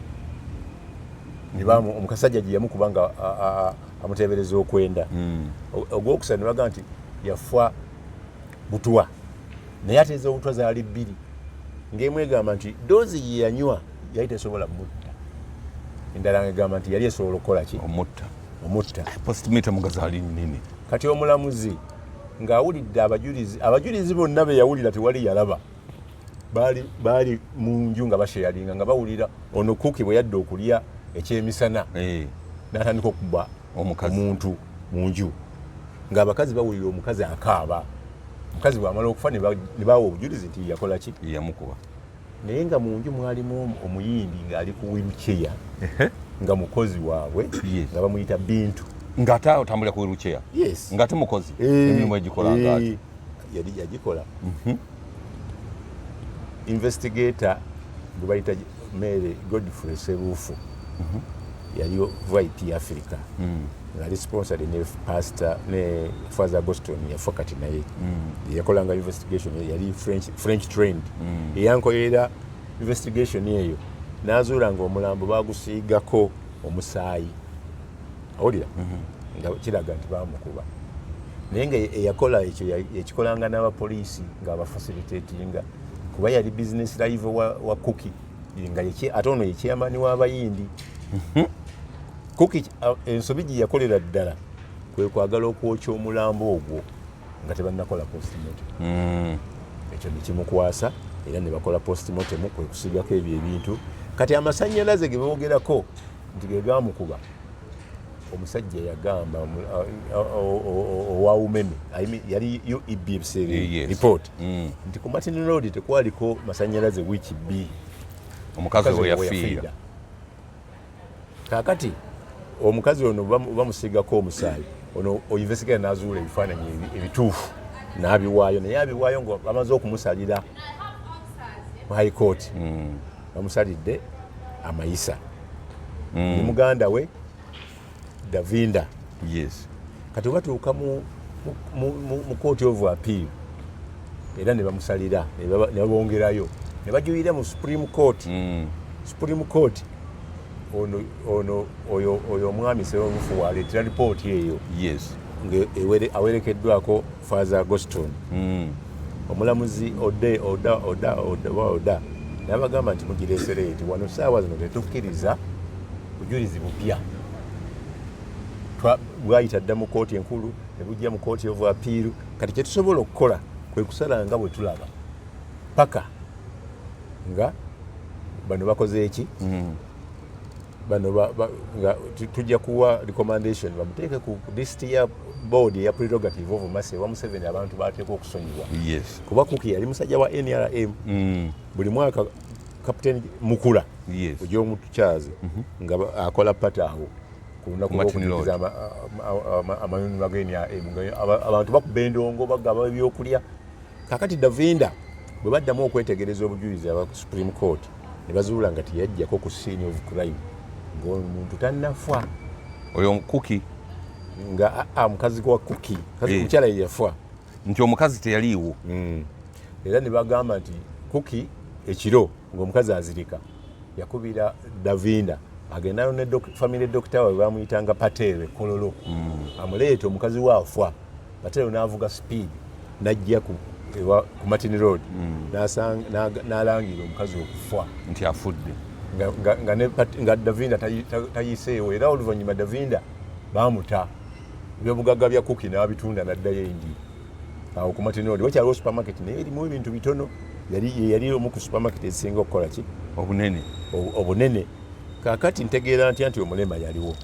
omukasajja gye yamukuba nga amuteebereza okwenda ogwokusatu ne bagamba nti yafa butwa naye ate ez'obutwa zaali 2 ng'emu egamba nti doozi ye yanywa yali tesobola mutta endala ng'egamba nti yali esobola okukola ki omutta postmita mugazaali nnene kati omulamuzi ng'awulidde abajulizi bonna be yawulira tewali yalaba bali mu nju nga basharinga nga bawulira ono Cookie bwe yadde okulya ekyemisana n'atandika okuba omuntu mu nju ng'abakazi bawulira omukazi akaaba. Omukazi bw'amala okufa ne bawa obujulizi nti yakola ki? Yamukuba. Naye nga mu nju mwalimu omuyimbi ng'ali ku wheelchair nga mukozi waabwe nga bamuyita Bintu. Ng'ate otambulira ku wheelchair? Yes. Ng'ate mukozi? Emirimu egikola ng'ate? Yali yagikola. Investigator gwe bayita Mary Godfrey Serufu yali VIP Africa ng'ali sponsored ne pastor ne Father Boston yafa kati naye yakolanga investigation yali French trained eyankolera investigation eyo n'azuula ng'omulambo bagusiigako omusaayi awulira nga kiraga nti bamukuba naye nga eyakola ekyo yakikolanga n'abapoliisi ng'abafacilitatinga kuba yali business live wa Cookie nga ate ono yekyamani w'abayindi Cookie ensobi gye yakolera ddala kwe kwagala okwokya omulambo ogwo nga tebannakola postmortem ekyo nekimukwasa era ne bakola postmortem kwe kusigako ebyo ebintu kati amasannyalaze ge boogerako nti ge gamukuba omusajja yagamba owa Umeme yali UEBC report nti ku Martin Road tekwaliko masannyalaze wiiki B omukazi we yafiira kakati omukazi ono bamusigako omusaayi ono investigator n'azuula ebifaananyi ebituufu n'abiwaayo naye abiwaayo nga bamaze okumusalira mu high court bamusalidde amayisa ne muganda we Davinda. Yes. Kati batuuka mu court of appeal era ne bamusalira ne babongerayo ne bajuyira mu Supreme Court. Supreme Court oyo omwami Serufu waleetera report eyo. Yes. Awerekeddwako Father Agoston. Omulamuzi Oda n'abagamba nti mugireesere nti wano ssaawa zino tetukkiriza bujulizi bupya. Bwayita dda mu kooti enkulu ne bujja mu kooti of appeal kati kye tusobola okukola kwe kusala nga bwe tulaba paka nga bano bakoze eki bano nga tujja kuwa recommendation bamuteeke ku list ya board ya prerogative of Mercy wa Museveni abantu bateeka okusonyiwa. Yes. Kuba Cookie yali musajja wa NRM buli mwaka Captain Mukula ogyomutukyazi nga akola pataawo amayuni mageni abantu bakuba endongo bagaba ebyokulya kakati Davinda bwe baddamu okwetegereza obujulizi aba Supreme Court ne bazuula nga teyajjako ku scene of crime ng'omuntu tannafa oyo Cookie nga mukazi wa Cookie mukyala yafa nti omukazi teyaliiwo era ne bagamba nti Cookie ekiro ng'omukazi azirika yakubira Davinda agendayo ne family doctor we bamuyitanga Patel Kololo amuleeta omukazi waafa Patel n'avuga speed n'ajja ku Martin Road n'alangira omukazi okufa nti afudde nga Davinda tayiseewo era oluvannyuma Davinda baamuta ebyobugagga bya Cookie n'abitunda n'addayo endi awo ku Martin Road wakyaliwo supermarket naye erimu ebintu bitono yali omu ku supermarket ezisinga okukola ki obunene kakati ntegeera nti omulema yaliwo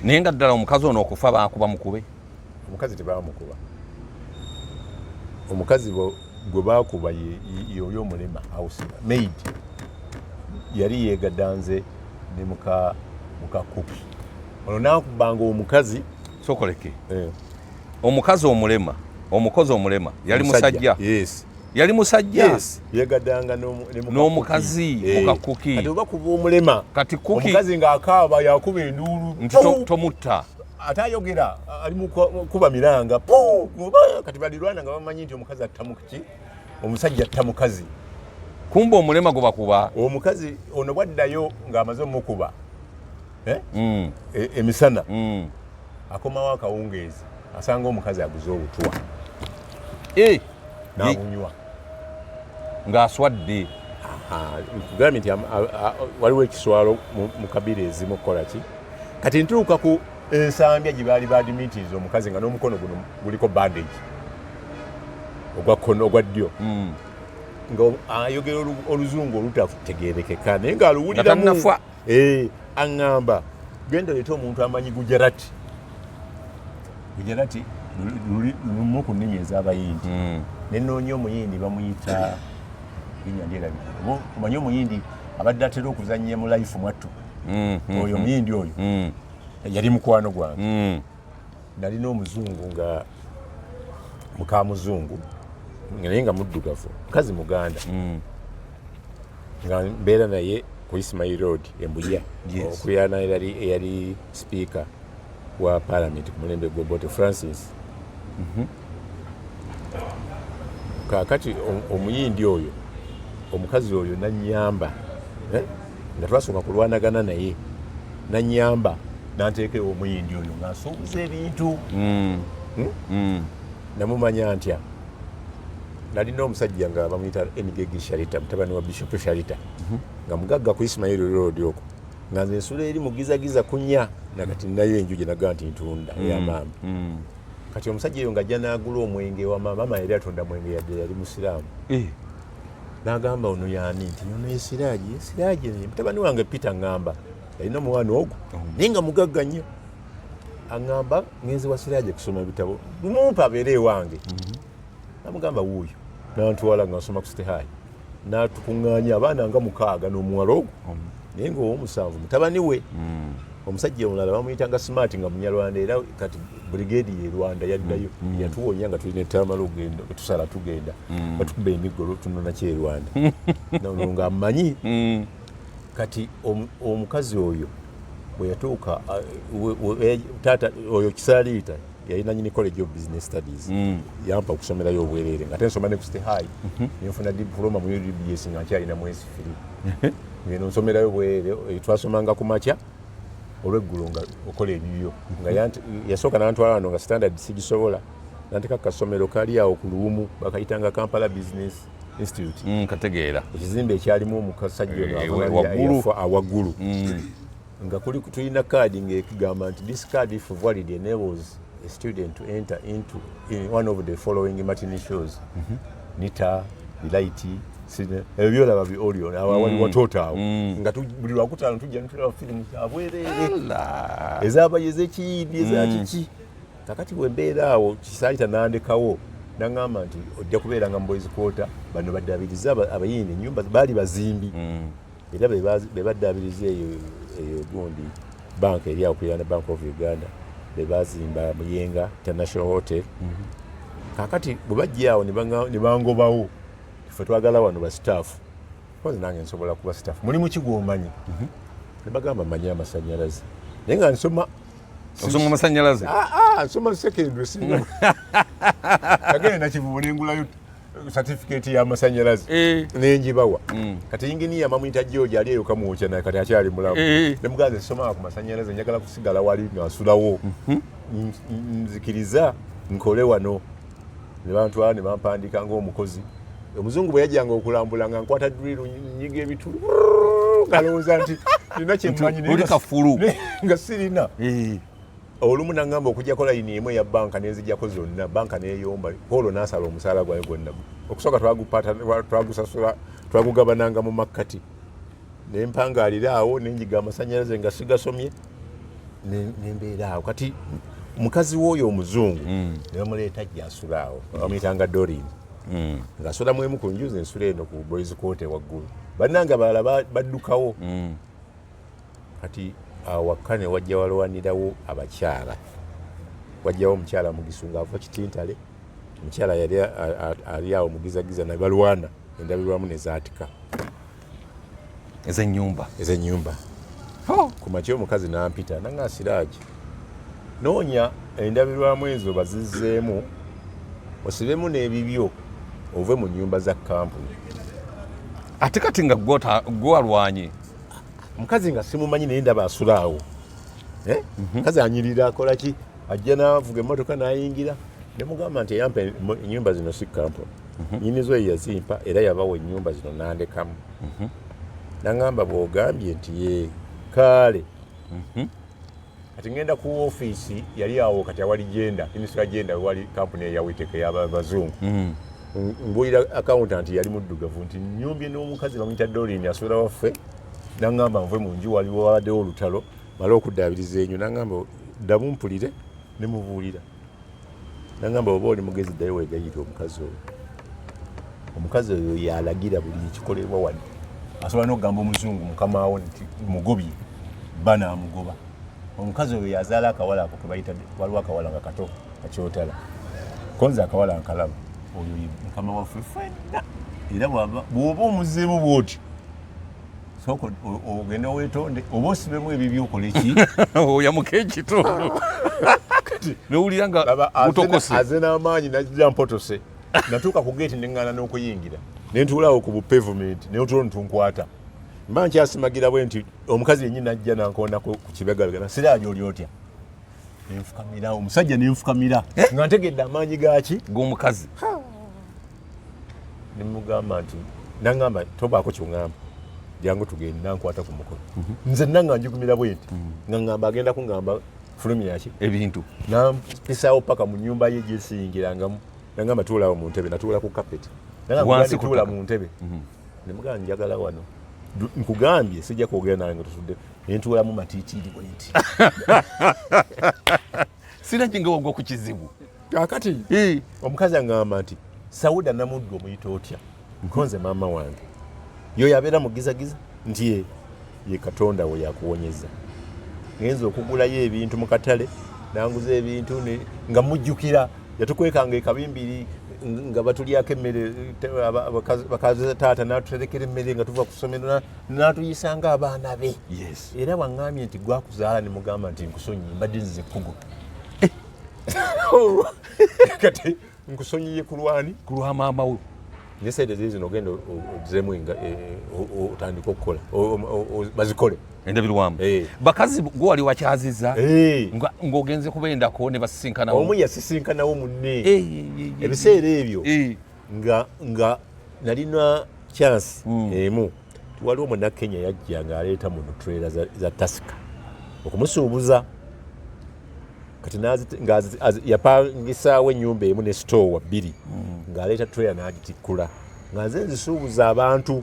naye nga ddala omukazi ono okufa baakuba mukube omukazi tebaamukuba omukazi gwe baakuba yoli omulema house maid yali yeegaddanze ne muka Cookie ono naakubanga omukazi sokoleke omukazi omulema omukozi omulema yali musajja yali musajja yegaddanga n'omukazi muka Cookie kati oba kuba omulema kati Cookie omukazi ng'akaaba yakuba enduulu nti tomutta ate ayogera ali mu kuba miranga kati balirwana nga bamanyi nti omukazi attamuki omusajja atta mukazi kumba omulema gwe bakuba omukazi ono bwaddayo ng'amaze omukuba emisana akomawo akawungeezi asanga omukazi aguze obutwa n'abunywa ng'aswadde kugambye nti waliwo ekiswalo mu kabira ezimu okukola ki kati ntuuka ku ensambya gye baali baadimitiiza omukazi nga n'omukono guno guliko bandage ogwa ddyo ngo ayogera oluzungu olutategerekeka naye ng'aluwuliramu aŋŋamba genda leeta omuntu amanyi Gujarati lumu ku nnimi ez'Abayindi nenoonya omuyindi bamuyita omanyi omuyindi abadde atera okuzannya mu life mwattu oyo omuyindi oyo yali mukwano gwange nalina omuzungu nga muka muzungu naye nga muddugavu mukazi muganda nga mbeera naye ku Ismail Road Embuya okuyana eyali speaker wa parliament ku mulembe gw'Obote Francis kakati omuyindi oyo omukazi oyo nanyamba nga twasooka kulwanagana naye nanyamba nanteekewo omuyindi oyo ng'asuubiza ebintu namumanya ntya nalina omusajja nga bamuyita Engege Sharita mutabani wa Bishop Sharita nga mugagga ku Ismail Road okwo nga nze ensula eri mugizagiza kunya nakati nayo enju gye nagaa nti ntunda ey'amaama kati omusajja eyo ng'ajja n'agula omwenge wa maama yali atunda mwenge yadde yali musiraamu n'agamba ono yaani nti ono ye Siraaji mutabani wange Peter ngamba yalina omwana ogwo naye nga mugagga nnyo aŋŋamba ngenze wa Siraaji kusoma ebitabo mumpa abeere ewange namugamba wuuyo nantwala nga nsoma ku Stehai natukuŋŋaanya abaana nga 6 n'omuwala ogwo naye ng'owomusanvu mutabani we omusajja omulala bamuyitanga Smart nga Munyarwanda era kati brigade ye Rwanda yaddayo yatuwonya nga tulina ettamala ogenda tusala tugenda batukuba emiggo tunona kye Rwanda nga amanyi kati omukazi oyo bwe yatuuka taata oyo Kisaliita yalina nyini College of Business Studies yampa okusomerayo obwereere nga tensoma ne ku Stehai nenfuna diploma mu UBS nga nkyalina mwezi 3 ngeno nsomerayo obwereere twasomanga ku makya olweggulo nga okola ebibyo nga yasooka nantwala wano nga standard sigisobola nanteka kasomero kali awo ku Luwumu bakayitanga Kampala Business Institute kategeera ekizimbe ekyalimu omukasajja awaggulu nga tulina kaadi ng'ekigamba nti this card if valid enables a student to enter into one of the following matinee shows Nita, Delight, ebyo byolaba bi Orion awali watoto awo nga buli lwakutaano tujja ntulaba firimu zabwereere ez'abayi ez'ekiyindi ezakiki kakati bwe mbeera awo Kisaliita nandekawo naŋŋamba nti ojja kubeera nga mu boys quarter bano baddaabiriza abayindi ennyumba baali bazimbi era be baddaabiriza eyo gundi banka eri awo kuyana Bank of Uganda be bazimba Muyenga International Hotel kakati bwe bajja awo ne bangobawo ffe twagala wano ba staff kozi nange nsobola kuba staff mulimu ki gw'omanyi ne bagamba manyi amasannyalaze naye nga nsoma amasannyalaze nsoma secondary singa kagende nakivubo nengulayo certificate y'amasannyalaze nenjibawa kati inginiya mamuyita George ali eyo kamwokya naye kati akyali mulamu ne mugazi nsoma ku masannyalaze njagala kusigala wali ng'asulawo nzikiriza nkole wano ne bantwala ne bampandika ng'omukozi omuzungu bwe yajjanga okulambula nga nkwata drill nyiga ebitulu kalowooza nti nina kyemmanyi nga sirina olumu naŋŋamba okujjako layini emu eya banka nenzijjako zonna banka neyomba olwo n'asala omusaala gwayo gwonna okusooka twagusasula twagugabananga mu makkati nempangaalira awo nenjiga amasannyalaze nga sigasomye nembeera awo kati mukazi w'oyo omuzungu ne bamuleeta ajja asula awo bamuyitanga Dorin ng'asulamu emu ku njuzi ensula eno ku boys quarter waggulu bannange abalala baddukawo kati awaka ne wajja walwanirawo abakyala wajjawo omukyala Mugisu ng'ava Kitintale omukyala yali ali awo mugizagiza naye balwana endabirwamu ne zaatika ez'ennyumba ku makya omukazi n'ampita nanga Siraaji noonya endabirwamu ezo bazizzeemu osibemu n'ebibyo ove mu nnyumba za kampuni ate kati nga gwalwanye mukazi nga simumanyi naye ndaba asula awo mukazi anyirira akola ki ajja n'avuga emmotoka n'ayingira ne mugamba nti eyampa ennyumba zino si kampuni nyinizo eyo yazimpa era yabawa ennyumba zino nandekamu naŋŋamba bw'ogambye nti ye kaale kati ngenda ku ofiisi yali awo kati awali genda minisitule genda wali kampuni eyawiteka ey'abazungu mbulira accountant yali muddugavu nti nnyumbye n'omukazi bamuyita Doreen asula waffe n'angamba nve mu nju waliwo wabaddewo olutalo mala okuddaabiriza enyo n'angamba ddamu mpulire ne mubuulira n'angamba oba oli mugezi ddayo weegayirira omukazi oyo yalagira buli ekikolerwa wano asobola n'okugamba omuzungu mukamawo nti mugobye banaamugoba omukazi oyo yazaala akawala ako kebayita waliwo akawala nga kato kakyotala konza akawala nkalaba oyo mukama waffe fenna era bw'oba omuzeemu bw'oti sooka ogenda weetonde oba osibemu ebibyo okole ki oyamuka ekitundu nowulira nga gutokose aze n'amaanyi najja mpotose natuuka ku geeti neŋŋaana n'okuyingira ne ntuulawo ku bupavement ne otulo ntunkwata mba nkyasimagira bwe nti omukazi yennyini najja nankoonako ku kibegalagana siraaja oli otya nenfukamira omusajja nenfukamira nga ntegedde amaanyi gaki g'omukazi nemugamba nti naŋŋamba tobaako kyoŋŋamba jangu tugende nankwata ku mukono nze nanga njugumira bwe nti nga ŋŋamba agenda kuŋŋamba fulumyaki ebintu nampisaawo paka mu nnyumba ye gyesiyingirangamu nangamba tuulawo mu ntebe natuula ku kapeti tuula mu ntebe nemugamba njagala wano nkugambye sijja kwogera nawe nga tutudde nentuulamu matiitiri bwe nti siraki wagwa ku kizibu kakati omukazi aŋŋamba nti Sawuda Namuddu omuyita otya nkonze maama wange yo yabeera mugizagiza nti ye Katonda we yakuwonyeza ngenza okugulayo ebintu mu katale nanguza ebintu nga mujjukira yatukwekanga ekabimbiri nga batulyako emmere bakazi taata natuterekera emmere nga tuva ku ssomero natuyisanga abaana be era waŋŋambye nti gwakuzaala ne mugamba nti nkusonyiye mbadde nzize ekkugo kati nkusonyiye ku lwani ku lwa maama we nesaide zino ogenda ogizemu otandika okukola bazikole endabirwamu bakazi gwe wali wakyaziza ng'ogenze kubendako ne basisinkanawo omu yasisinkanawo munne ebiseera ebyo nga nalina chance emu waliwo munnakenya yajja ng'aleeta mu trailer za Tasika okumusuubuza kati yapangisaawo ennyumba emu ne store bbiri ng'aleeta trailer n'agitikkula nga nze nzisuubuza abantu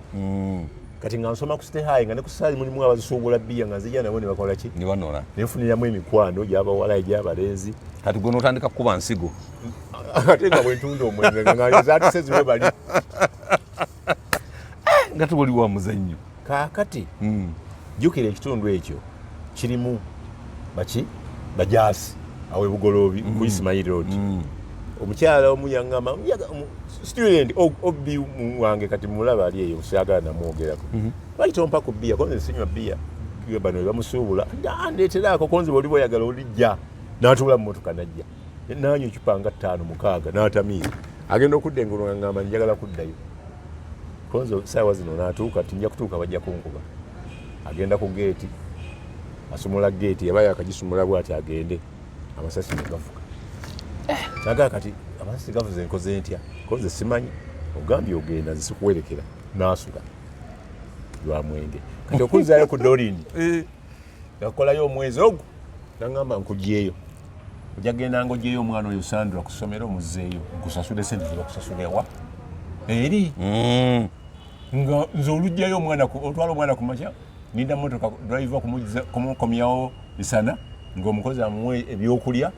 kati nga nsoma ku Sitehayi nga ne ku Saali mulimu abazisuubula bbiya nga nzija nabo ne bakola ki ne banola nenfuniramu emikwano gy'abawala egy'abalenzi kati gwe n'otandika kukuba nsigo ate nga bwe ntunda omwenge nga zaatuse ziwe bali nga tewali wa muzannyo kaakati jjukira ekitundu ekyo kirimu bajaasi awo ebugoloobi ku Ismail Road omukyala omu yaŋŋamba student obbi wange kati mulaba ali eyo siagala namwogerako bayita ompa ku bbiya konze sinywa bbiya bano bamusuubula ndeeteraako konze bwoli bweyagala olijja n'atuula mu motoka najja nanywa ecupa nga 5-6 n'atamiira agenda okudda engulu ngamba njagala kuddayo konze saawa zino n'atuuka tinja kutuuka bajja kunkuba agenda ku geeti asumula geeti yaba yakagisumula bw'ati agende amasasi negafuka nagaa kati amasasi gavuze enkoze ntya konze simanyi ogambye ogenda nzisikuwerekera n'asula lwa mwenge kati okunzaayo ku Doreen yakolayo omwezi ogwo naŋŋamba nkugyeyo ojja genda ng'ogyeyo omwana oyo Sandra ku ssomero omuzzeeyo nkusasule sente zebakusasula ewa eri nga nze olugjayo otwala omwana ku makya ninda motoka driver kumukomyawo isana ng'omukozi amuwe ebyokulya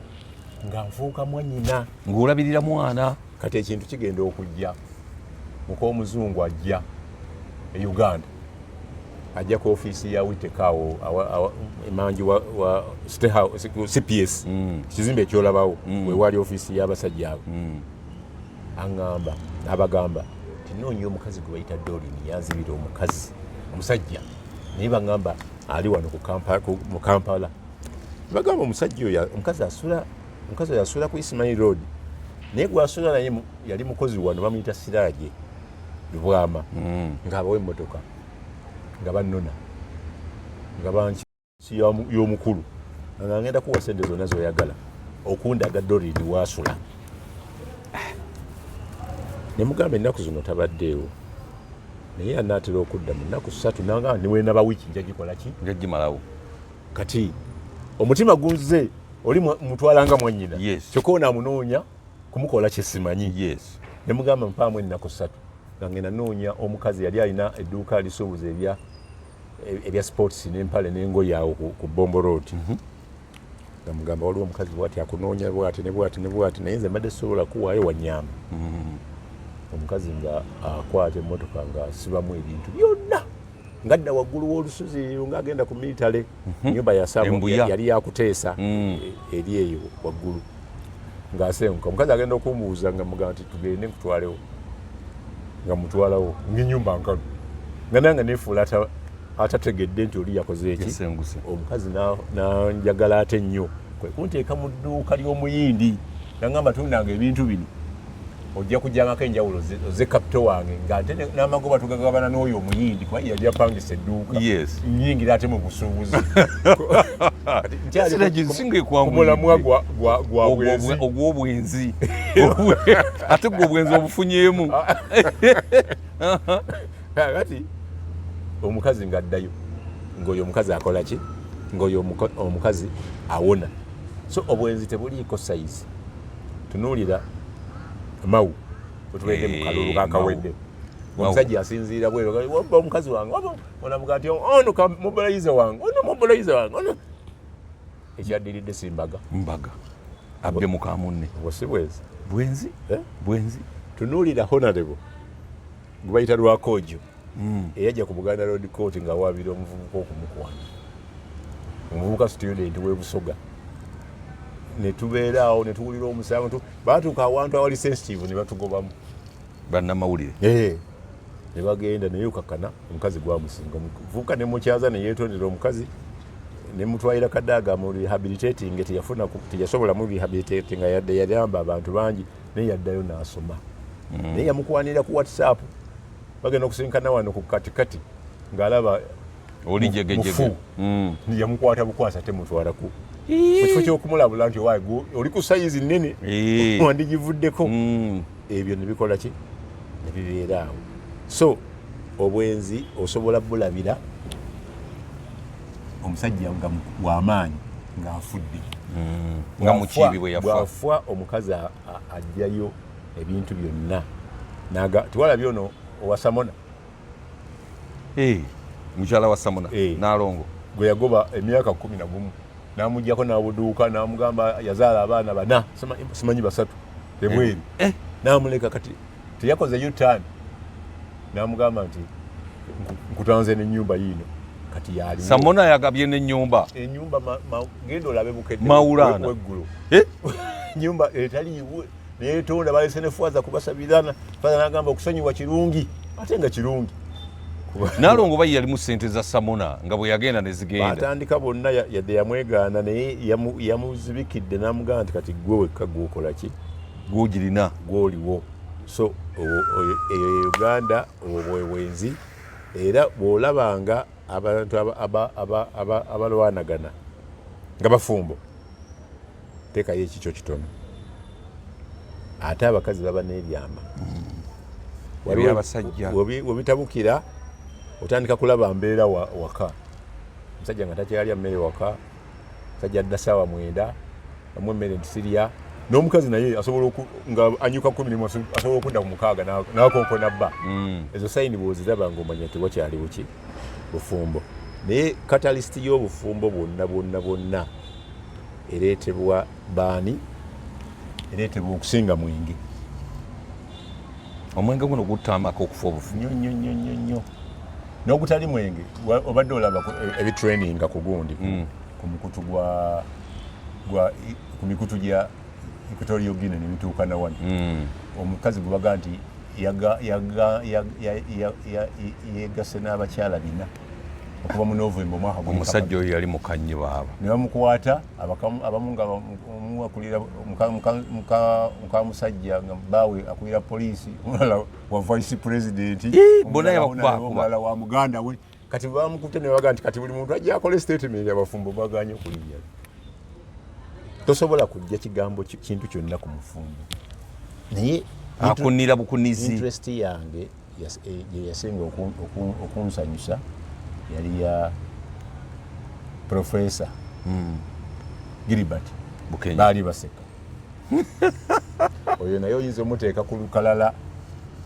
nga nfuuka mwannyina ng'olabirira mwana kati ekintu kigenda okujja mukoomuzungu ajja e Uganda ajja ku ofiisi ya Witekaawo emanji wa CPS kizimbe ekyolabawo wewali ofiisi y'abasajja abo aŋŋamba n'abagamba tinoonya omukazi gwe bayita Doreen yanzibira omusajja naye baŋŋamba ali wano mu Kampala bagamba omusajja oyo omukazi asula ku Ismail Road naye gwasula naye yali mukozi wano bamuyita Siraaje Lubwama ng'abawa emmotoka nga bannona nga banki y'omukulu nga ngenda kuwa sente zonna zoyagala okundaga Doreen wasula ne mugamba ennaku zino tabaddeewo naye anaatera okudda mu nnaku 3 nanga niweenaba wiiki nja gikola ki nja gimalawo kati omutima gunze oli mutwalanga mwannyina yes. kyokka onaamunoonya kumukola kyesimanyi yes. ne mugamba mpaamu ennaku 3 nga ngenda noonya omukazi yali alina edduuka alisuubuza ebya sports n'empale n'engoye awo ku Bombo Road. Nga mugamba waliwo omukazi bw'ati akunoonya bw'ati ne bw'ati ne bw'ati naye nze mbadde sobola kuwaayo wanyama. Omukazi nga akwata emmotoka nga asibamu ebintu byonna ngadda waggulu w'olusozi eyo ng'agenda ku militale. Nnyumba yasabu yali yakuteesa eri eyo waggulu ng'asenguka. Omukazi agenda okumubuuza nga mugamba nti tugende nkutwalewo nga mutwalawo ng'ennyumba nkalu nga nange neefuula atategedde nti oli yakoze eki. Omukazi nanjagala ate nnyo kwe kunteeka mu dduuka ly'omuyindi nangamba tundanga ebintu bino ojja kujjangako enjawulo oze kapito wange ng'ate n'amagoba tugagabana n'oyo omuyindi kuba yali apangisa edduuka nnyingira ate mu busuubuzi kumulamwa gwa bwenzi ogw'obwenzi ate gwe obwenzi obufunyeemu. Kati omukazi ng'addayo ng'oyo omukazi akola ki ng'oyo omukazi awona. So obwenzi tebuliiko sayizi. Tunuulira Mawu otuwedde mu kalulu kakawedde omusajja asinziira bwero wabba omukazi wange onamuga nti ono mobilize wange ono ekyaddiridde simbaga mbaga abbe muka munne si bwenzi bwenzi. Tunuulira honorable gwe bayita Lwakojo eyajja ku Buganda Road Court ng'awaabira omuvubuka okumukwano, omuvubuka student w'e Busoga. Ne tubeera awo ne tuwulira omusango baatuuka awantu awali sensitive ne batugobamu bannamawulire ne bagenda naye okakana omukazi gwamusinga. Omuvubuka ne mukyaza ne yeetondera omukazi ne mutwalira Kadaga mu rehabilitating teyasobola mu rehabilitating yayamba abantu bangi naye yaddayo n'asoma. Naye yamukwanira ku WhatsApp bagenda okusinkana wano ku katikati ng'alaba oli jegejege yamukwata bukwasa temutwala ku ekifo ky'okumulabula nti waayi oli ku sayizi nnene wandigivuddeko. Ebyo ne bikola ki ne bibeera awo. So obwenzi osobola bulabira omusajja nga w'amaanyi ng'afudde nga mukiibi bwe yafa. Bw'afa omukazi ajjayo ebintu byonna tiwalabye ono owa Samona mukyala wa Samona Nalongo gwe yagoba emyaka 11 n'amugyako n'abuduuka n'amugamba yazaala abaana 4 simanyi 3 ebweru n'amuleka kati teyakoze U-turn n'amugamba nti nkutanze n'ennyumba yiino kati yali Samona yagabye n'ennyumba genda olabe bukedde Maulana weggulu nyumba etaliiwe neyetonda balese ne Fwaza kubasabirana Fwaza n'agamba okusonyiwa kirungi ate nga kirungi. Nalongo bayi yali mu ssente za Samona nga bwe yagenda ne zigenda batandika bonna yadde yamwegaana naye yamuzibikidde n'amugamba nti kati gwe wekka gwokola ki gwogirina gwoliwo. So Uganda obwenzi era bw'olabanga abantu abalwanagana nga bafumbo teekayo ekikyo kitono ate abakazi baba n'ebyama abasajja webitabukira otandika kulaba mbeera waka omusajja nga takyalya mmere waka musajja adda ssaawa 9 amu emmere ntisirya n'omukazi naye asobola nga anyuka 11 asobola okudda ku 6 n'akonkona bba. Ezo sayini bw'oziraba ng'omanya tewakyaliwo ki bufumbo. Naye katalisiti y'obufumbo bwonna ereetebwa baani? Ereetebwa okusinga mwenge. Omwenge guno gutambako okufa obufu nnyo n'ogutali mwenge obadde olaba ebitraininga ku gundi ku mukutu ku mikutu gya Equatorial Guinea ne bituuka na wano. Omukazi gwe baga nti yegase n'abakyala 4 okuva mu Novemba omwaka guno. Omusajja oyo yali mukannyi baaba ne bamukwata abamu nga akulira mukamusajja nga baawe akulira poliisi omulala wa vice president omulala wa muganda we kati bamukute ne baga nti kati buli muntu ajja akole statement abafumbo baganye okulinnya. Tosobola kujja kigambo kintu kyonna ku mufumbo naye akunira bukunizi. Interest yange yasenga okunsanyusa yali ya Professor Gilbert Bukenya. Baali baseka oyo naye oyinza omuteeka ku lukalala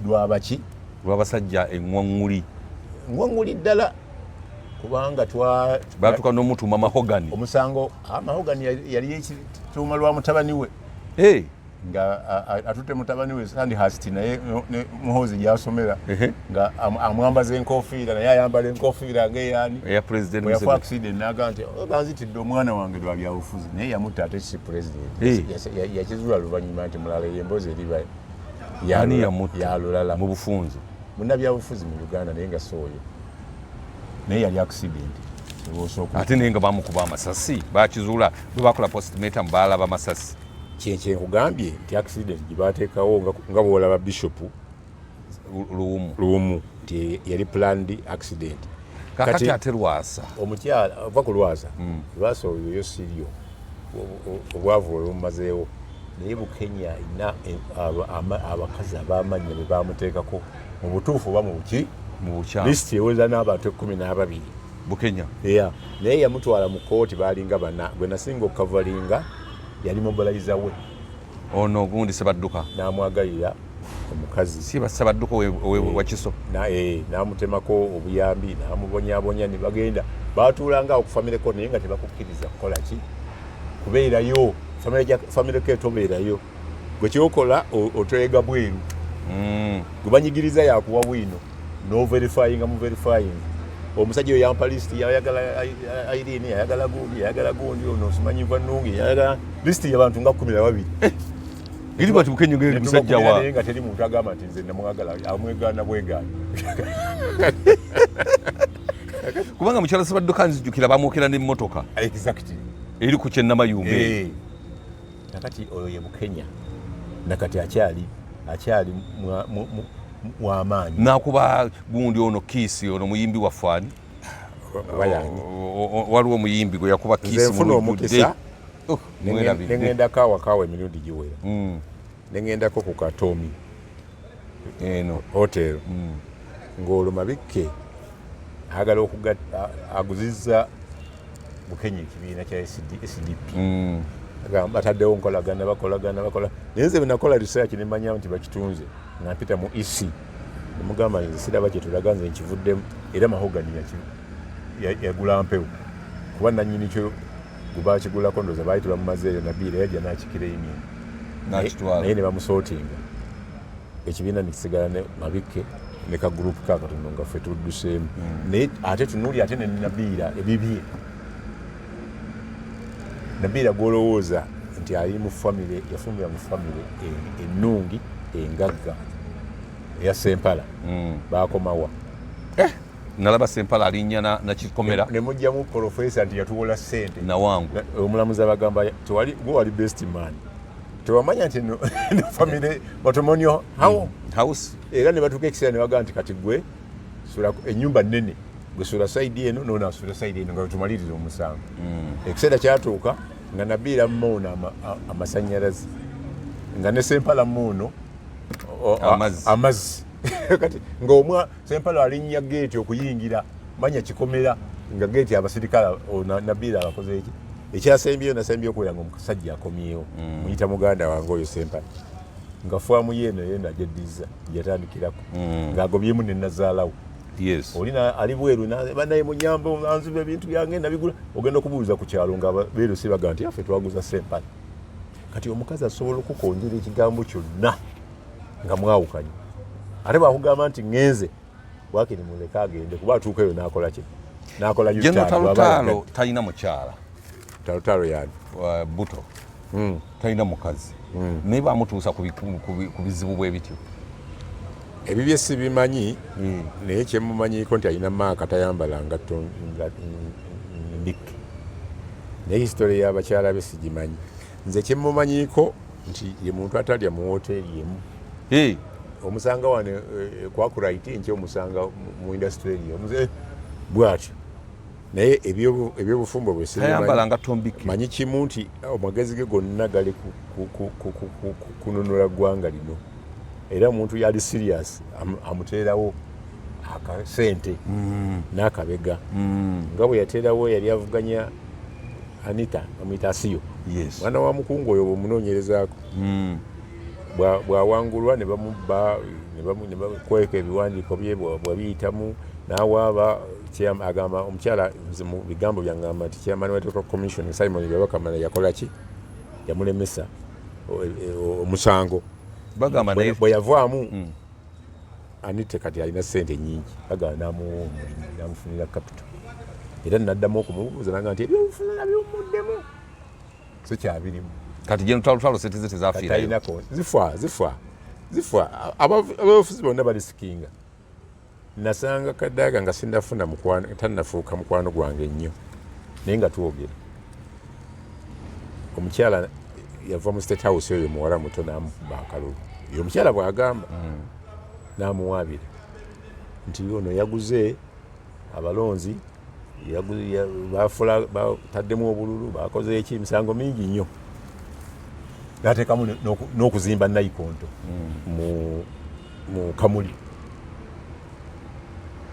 lwabaki lwabasajja eŋŋwaŋŋuli ddala kubanga batuuka n'omutuuma mahogani. Omusango mahogani yali ekituuma lwa mutabani we nga atutte mutabani we Sandhurst naye Muhoozi gy'asomera nga amwambaza enkofiira naye ayambala enkofiira ng'eyaani eya president yafa accident n'agamba nti banzitidde omwana wange lwa byabufuzi naye yamutta ate si president yakizula luvannyuma nti mulala y'emboozi eriba yalulala mu bufunze munnabyabufuzi mu Uganda naye nga sooyo naye yali accident ate naye nga bamukuba amasasi bakizuula bwe bakola postmortem baalaba amasasi. Kyenkugambye nti accident gye baateekawo nga bw'olaba Bishop luwumu nti yali planned accident. Kakati ate Lwasa omukyala ova ku Lwasa Lwasa oyo siryo obwavu olumumazeewo naye Bukenya ina abakazi ab'amanya be bamuteekako mu butuufu oba mu bukyamu lisiti eweza n'abantu 12 Bukenya naye yamutwala mu kooti baalinga bana gwe nasinga okukavalinga yali mobilizer we ono gundi Sebadduka n'amwagalira omukazi si Sebadduka Wakiso n'amutemako obuyambi n'amubonyabonya ne bagenda baatuulanga okufamireko naye nga tebakukkiriza kukola ki kubeerayo famire ke tobeerayo gwe kyokola otoyega bweru gwe banyigiriza yakuwa bwino no verifying omusajja oyo yampa lisiti yayagala Irene yayagala gundi ono simanyiva nnungi yayagala lisiti y'abantu nga 12 iri bati Bukenya ngeri musajja wa nga teri muntu agamba nti nze namwagala amwegaana bwegaana kubanga mukyala Sebadduka nzijukira bamwokera n'emmotoka exactly eri ku Kyennamayumbe nakati oyo ye Bukenya nakati akyali w'amaanyi nakuba gundi ono Kiisi ono muyimbi wa fani waliwo omuyimbi gwe yakuba Kiisi nfuna omukisa neŋŋendako awakaawa emirundi giwera neŋŋendako ku Katomi eno hotel ng'olwo Mabikke ayagala aguzizza Bukenya ekibiina kya SDP bataddewo nkolagana bakolagana naye nze benakola research ne manya nti bakitunze nga mpita mu EC nemugamba nze siraba kye tulaga nze nkivuddemu era mahogani yagula mpewo kuba nannyini kyo gwe baakigulako ndooza baali tebamumazeeyo Nabiira yajja n'akikireyini naye ne bamusootinga ekibiina nekisigala ne Mabikke ne ka gurupu kakatono nga ffe tudduseemu naye ate tunuuli ate ne Nabiira ebibye Nabiira gw'olowooza nti ali mu famire yafumira mu famire ennungi engagga eya Sempala baakomawa nalaba Sempala alinnya nakikomera ne mujjamu profesa nti yatuwola ssente nawangu omulamuzi abagamba gwe wali best man tewamanya nti no famire matrimonial house era ne batuuka ekiseera ne bagamba nti kati gwe sula ennyumba nnene gwe sula sayidi eno nonaasula sayidi eno nga tumaliriza omusango ekiseera kyatuuka nga Nabiira mmuuno amasannyalaze nga ne Sempala mmuuno amazzi kati ng'omwa Sempala alinnya geeti okuyingira manya kikomera nga geeti abasirikale Nabiira abakoze eki ekyasembyeyo nasembyeyo okubeera ng'omusajja akomyewo muyita muganda wange oyo Sempala nga faamu yeeno yena agyeddiza gyatandikirako ng'agobyemu ne nazaalawo olina ali bweru banaye munyambo anziba ebintu byange nabigula ogenda okubuuliza ku kyalo nga beero si baga nti affe twaguza Sempala kati omukazi asobola okukonjera ekigambo kyonna nga mwawukanye ate bwakugamba nti ŋŋenze bwakiri muleka agende kuba atuuka eyo n'akola ki n'akola Talutalo talina mukyala Talutalo yani Buto talina mukazi naye bamutuusa ku bizibu bwe bityo ebibye sibimanyi naye kyemumanyiko nti alina maaka tayambala ngatto ndikke naye hisitole y'abakyala be sigimanyi nze kyemumanyiko nti ye muntu atalya mu woteeri yemu omusanga wano kwakuraiti nkyomusanga mu indasitule eyo bwatyo naye ebyobufumbo bwe simanyi kimu nti amagezi ge gonna gali kununula ggwanga lino era omuntu yali serious amuteerawo akasente n'akabega nga bwe yateerawo yali avuganya Anita amuyita Asiyo mwana wa mukungu oyo bwemunoonyerezaako bwawangulwa ne bamubba ne bakweka ebiwandiiko bye bwabiyitamu n'awaaba agamba omukyala mu bigambo byangamba nti chairman wa Electoral Commission Simon Byabakamana yakola ki yamulemesa omusango bagamba bwe yavaamu Anite kati alina ssente nyingi bagamba n'amuwa omulimu n'amufunira capital era n'addamu okumubuuza nanga nti ebyobufunira by'omuddemu so kyabirimu kati gye lutalo sente ze tezafiirayo zifa abafuzi bonna balisikinga nasanga Kadaga nga sindafuna mukwano tannafuuka mukwano gwange nnyo naye nga twogera omukyala yava mu State House oyo muwala muto n'amukuba akalulu omukyala bw'agamba n'amuwaabira nti ono yaguze abalonzi bataddemu obululu bakoze eki misango mingi nnyo n'ateekamu n'okuzimba Naikonto mu Kamuli.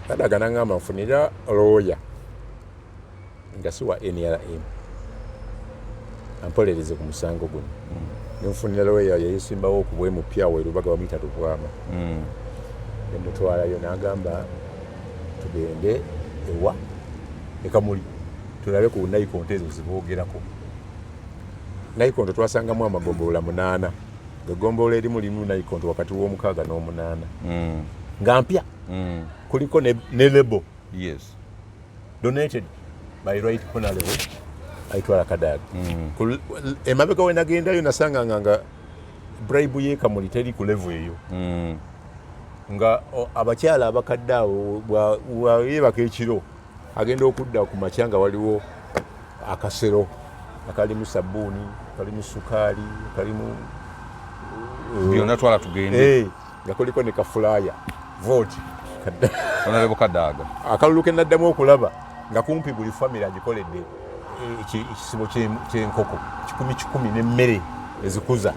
Kadaga n'angamba nfunira looya nga si wa NRM ampolereze ku musango guno nenfunira looya yeyesimbawo okubwe mu pya we Lubaga bamuyita Lubwama nemutwalayo n'agamba tugende ewa Kamuli tulabe ku Naikonto ezo ziboogerako. Naikonto twasangamu amagombolola 8 gagombolola erimu limu Naikonto wakati w'omukaaga n'omunaana nga mpya kuliko ne label donated by Right Honorable aitwala Kadaga emabega we nagendayo nasanga nga bribe ye Kamuli teri ku level eyo nga abakyala abakadde awo bwayebaka ekiro agenda okudda ku makyanga waliwo akasero akalimu sabbuuni kalimu sukaali kalimu byonna twala tugende nga kuliko ne kafulaya vote Honorable Kadaga akalulu ke naddamu okulaba nga kumpi buli family agikoledde ekisibo ky'enkoko 10 n'emmere ezikuza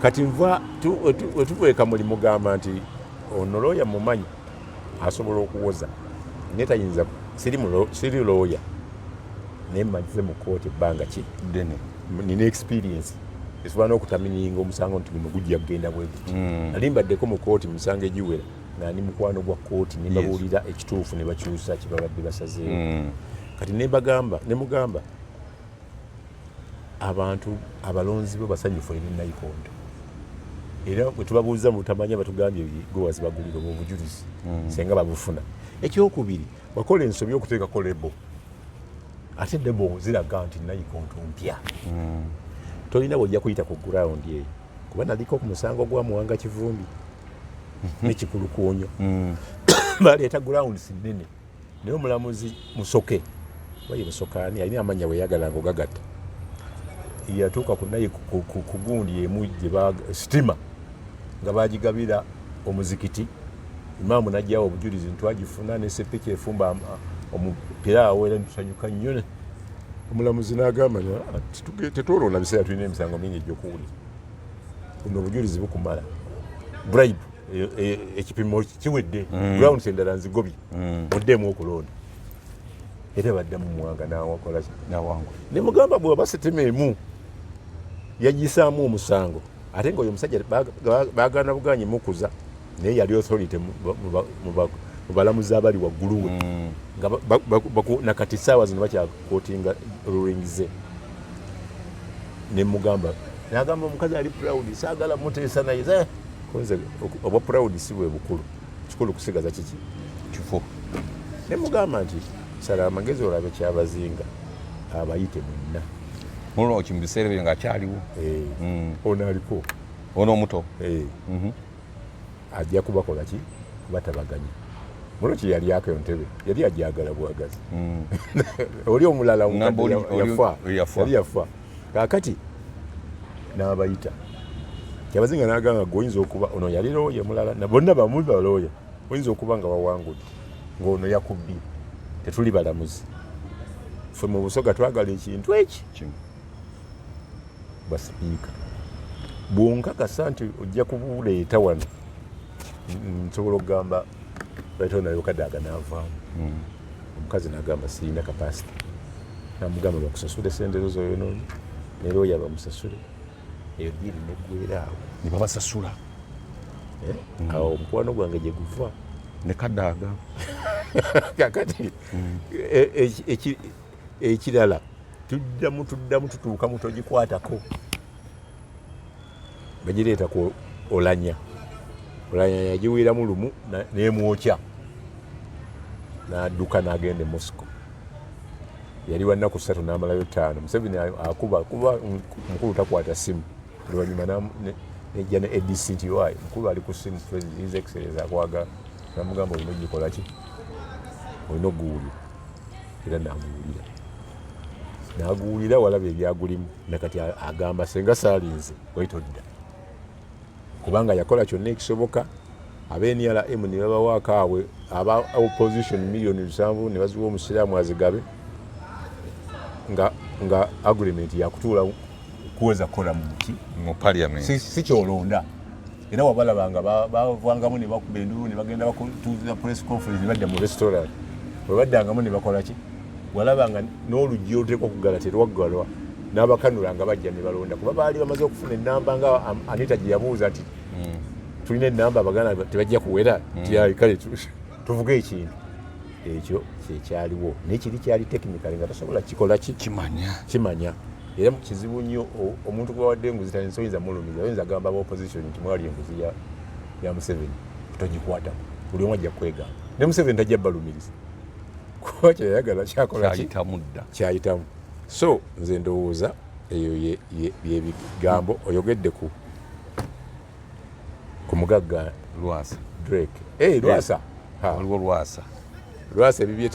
kati nva tuweeka muli mugamba nti ono looya mumanyi asobola okuwoza naye tayinza siri looya naye mmaze mu kooti ebbanga ki ddene nina experience esobola n'okutamininga omusango nti guno gujja kugenda bwe guti nali mbaddeko mu kooti musango egiwera nga ndi mukwano gwa kooti ne mbabuulira ekituufu ne bakyusa kye babadde basazeewo kati nemugamba abantu abalonzi bo basanyufu eri Naikonto era bwe tubabuuza mu butamanya batugambye gowazi bagulira obujulizi senga babufuna. Ekyokubiri bakola ensobi okuteekako lebo ate lebo ziraga nti Naikonto mpya tolina bwojja kuyita ku ground eyo kuba naliko ku musango gwa Muwanga Kivumbi n'ekikulukuunyo baleeta grounds nnene naye omulamuzi Musoke waye Musokaani alina amanya weyagala ng'ogagatta yatuuka ku gundi emu gye sitima nga bagigabira omuzikiti imaamu najjawo obujulizi ntwagifuna ne sepiki efumba omupiraawo era ntusanyuka nnyo omulamuzi n'agamba tetwoloola biseera tulina emisango mingi egy'okuwulira buno obujulizi bukumala bribe ekipimo kiwedde grounds endala nzigobye oddeemu okulonda era baddamu Muwanga n'awakolaaki ne mugamba bw'oba sitima emu yagisaamu omusango ate ng'oyo omusajja baagaana buganye mukuza naye yali authority mu balamuzi abali waggulu we nga nakati saawa zino bakyakootinga rulings ze ne mugamba n'agamba omukazi ali proud saagala muteesa naye konze obwa proud si bwe bukulu kikulu kusigaza kiki kifo ne mugamba nti sala amagezi olabe kyabazinga abayite mwenna mulo kimbiseera byo nga kyaliwo ono aliko ono omuto ajja kubakola ki batabaganya mulo ki yali ako ntebe yali ajagala bwagazi oli omulala yafa kakati n'abayita kyabazinga n'agamba goyinza okuba ono yali looye mulala na bonna bamubi balooya oyinza okuba nga wawangudde ng'ono yakubbye tetuli balamuzi ffe mu Busoga twagala ekintu eki basipiika bwonkakasa nti ojja kubuleeta wano nsobola okugamba Right Kadaga n'avaamu omukazi n'agamba sirina kapasite namugamba bakusasule sente zo zoyonoonye ne looya bamusasule eyo ddiiri neggwera awo ne babasasula awo omukwano gwange gye guva ne kadaaga kakati ekirala tuddamu tutuuka mu togikwatako bagireeta ku olanya yagiwiramu lumu nemwokya n'adduka n'agenda e Moscow. Yali wa nnaku 3 n'amalayo 5. Museveni akuba mukulu takwata simu oluvannyuma nejja ne ADC nti wayi mukulu ali ku simu his excellence akwaga namugamba olina ogikola ki olina oguwulira era naguwulira walaba ebyagulimu nakati agamba senga saalinze waitodda kubanga yakola kyonna ekisoboka ab'NRM ne babawaako awe aba opposition miliyoni 7 ne baziwa omusiraamu azigabe nga agreement yakutuula kuweza kukola mu parliament si kyolonda era wabalabanga bavangamu ne bakuba endulu ne bagenda bakutuuza press conference ne badda mu restaurant bwe baddangamu ne bakola ki walabanga n'oluggi oluteekwa okugala terwaggalwa n'abakanulanga bajja ne balonda kuba baali bamaze okufuna ennamba nga Anita gye yabuuza nti tulina ennamba abaganda tebajja kuwera kale tuvuge ekintu ekyo kyekyaliwo nekiri kyali technically nga tasobola kikola kimanya era kizibu nnyo omuntu gwawadde enguzi tasoyinza mulumiza oyinza gamba ba opposition nti mwali enguzi ya Museveni togikwatamu buli omu ajja kwegamba ne Museveni tajja balumiriza kuba kyayagala kyakola kyayitamu. So nze ndowooza eyo byebigambo oyogedde ku mugagga Lwasa Drake Lwasa waliwo Lwasa ebibye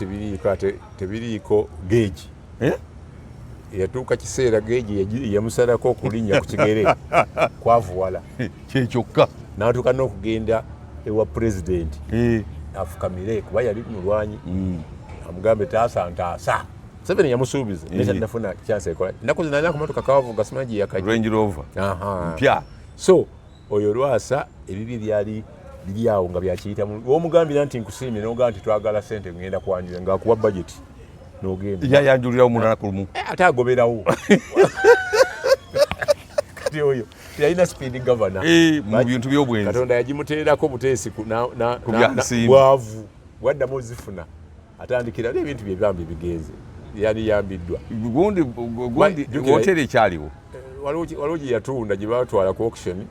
tebiriiko geegi yatuuka kiseera geegi yamusalako okulinnya ku kigere kwavuwala kyekyokka n'atuuka n'okugenda ewa pulezidenti afukamire kuba yali mulwanyi amugambe taasa Museveni yamusuubiza nekyannafuna chance ekola ennaku zino alina ku motoka kawavuga simanyi gye yakaja Range Rover mpya. So oyo Lwasa ebibye byali biri awo nga byakiyitamu w'omugambira nti nkusiimye n'ogamba nti twagala ssente ngenda kwanjula ng'akuwa budget n'ogenda yayanjulirawo mu lunaku lumu ate agoberawo kati oyo yalina speed governor mu bintu by'obwenzi Katonda yagimuteerako buteesi bwavu bwaddamu ozifuna atandikira n'ebintu bye byambi bigenze yali yambiddwa gundi hoteri ekyaliwo waliwo gye yatunda gye baatwala ku auction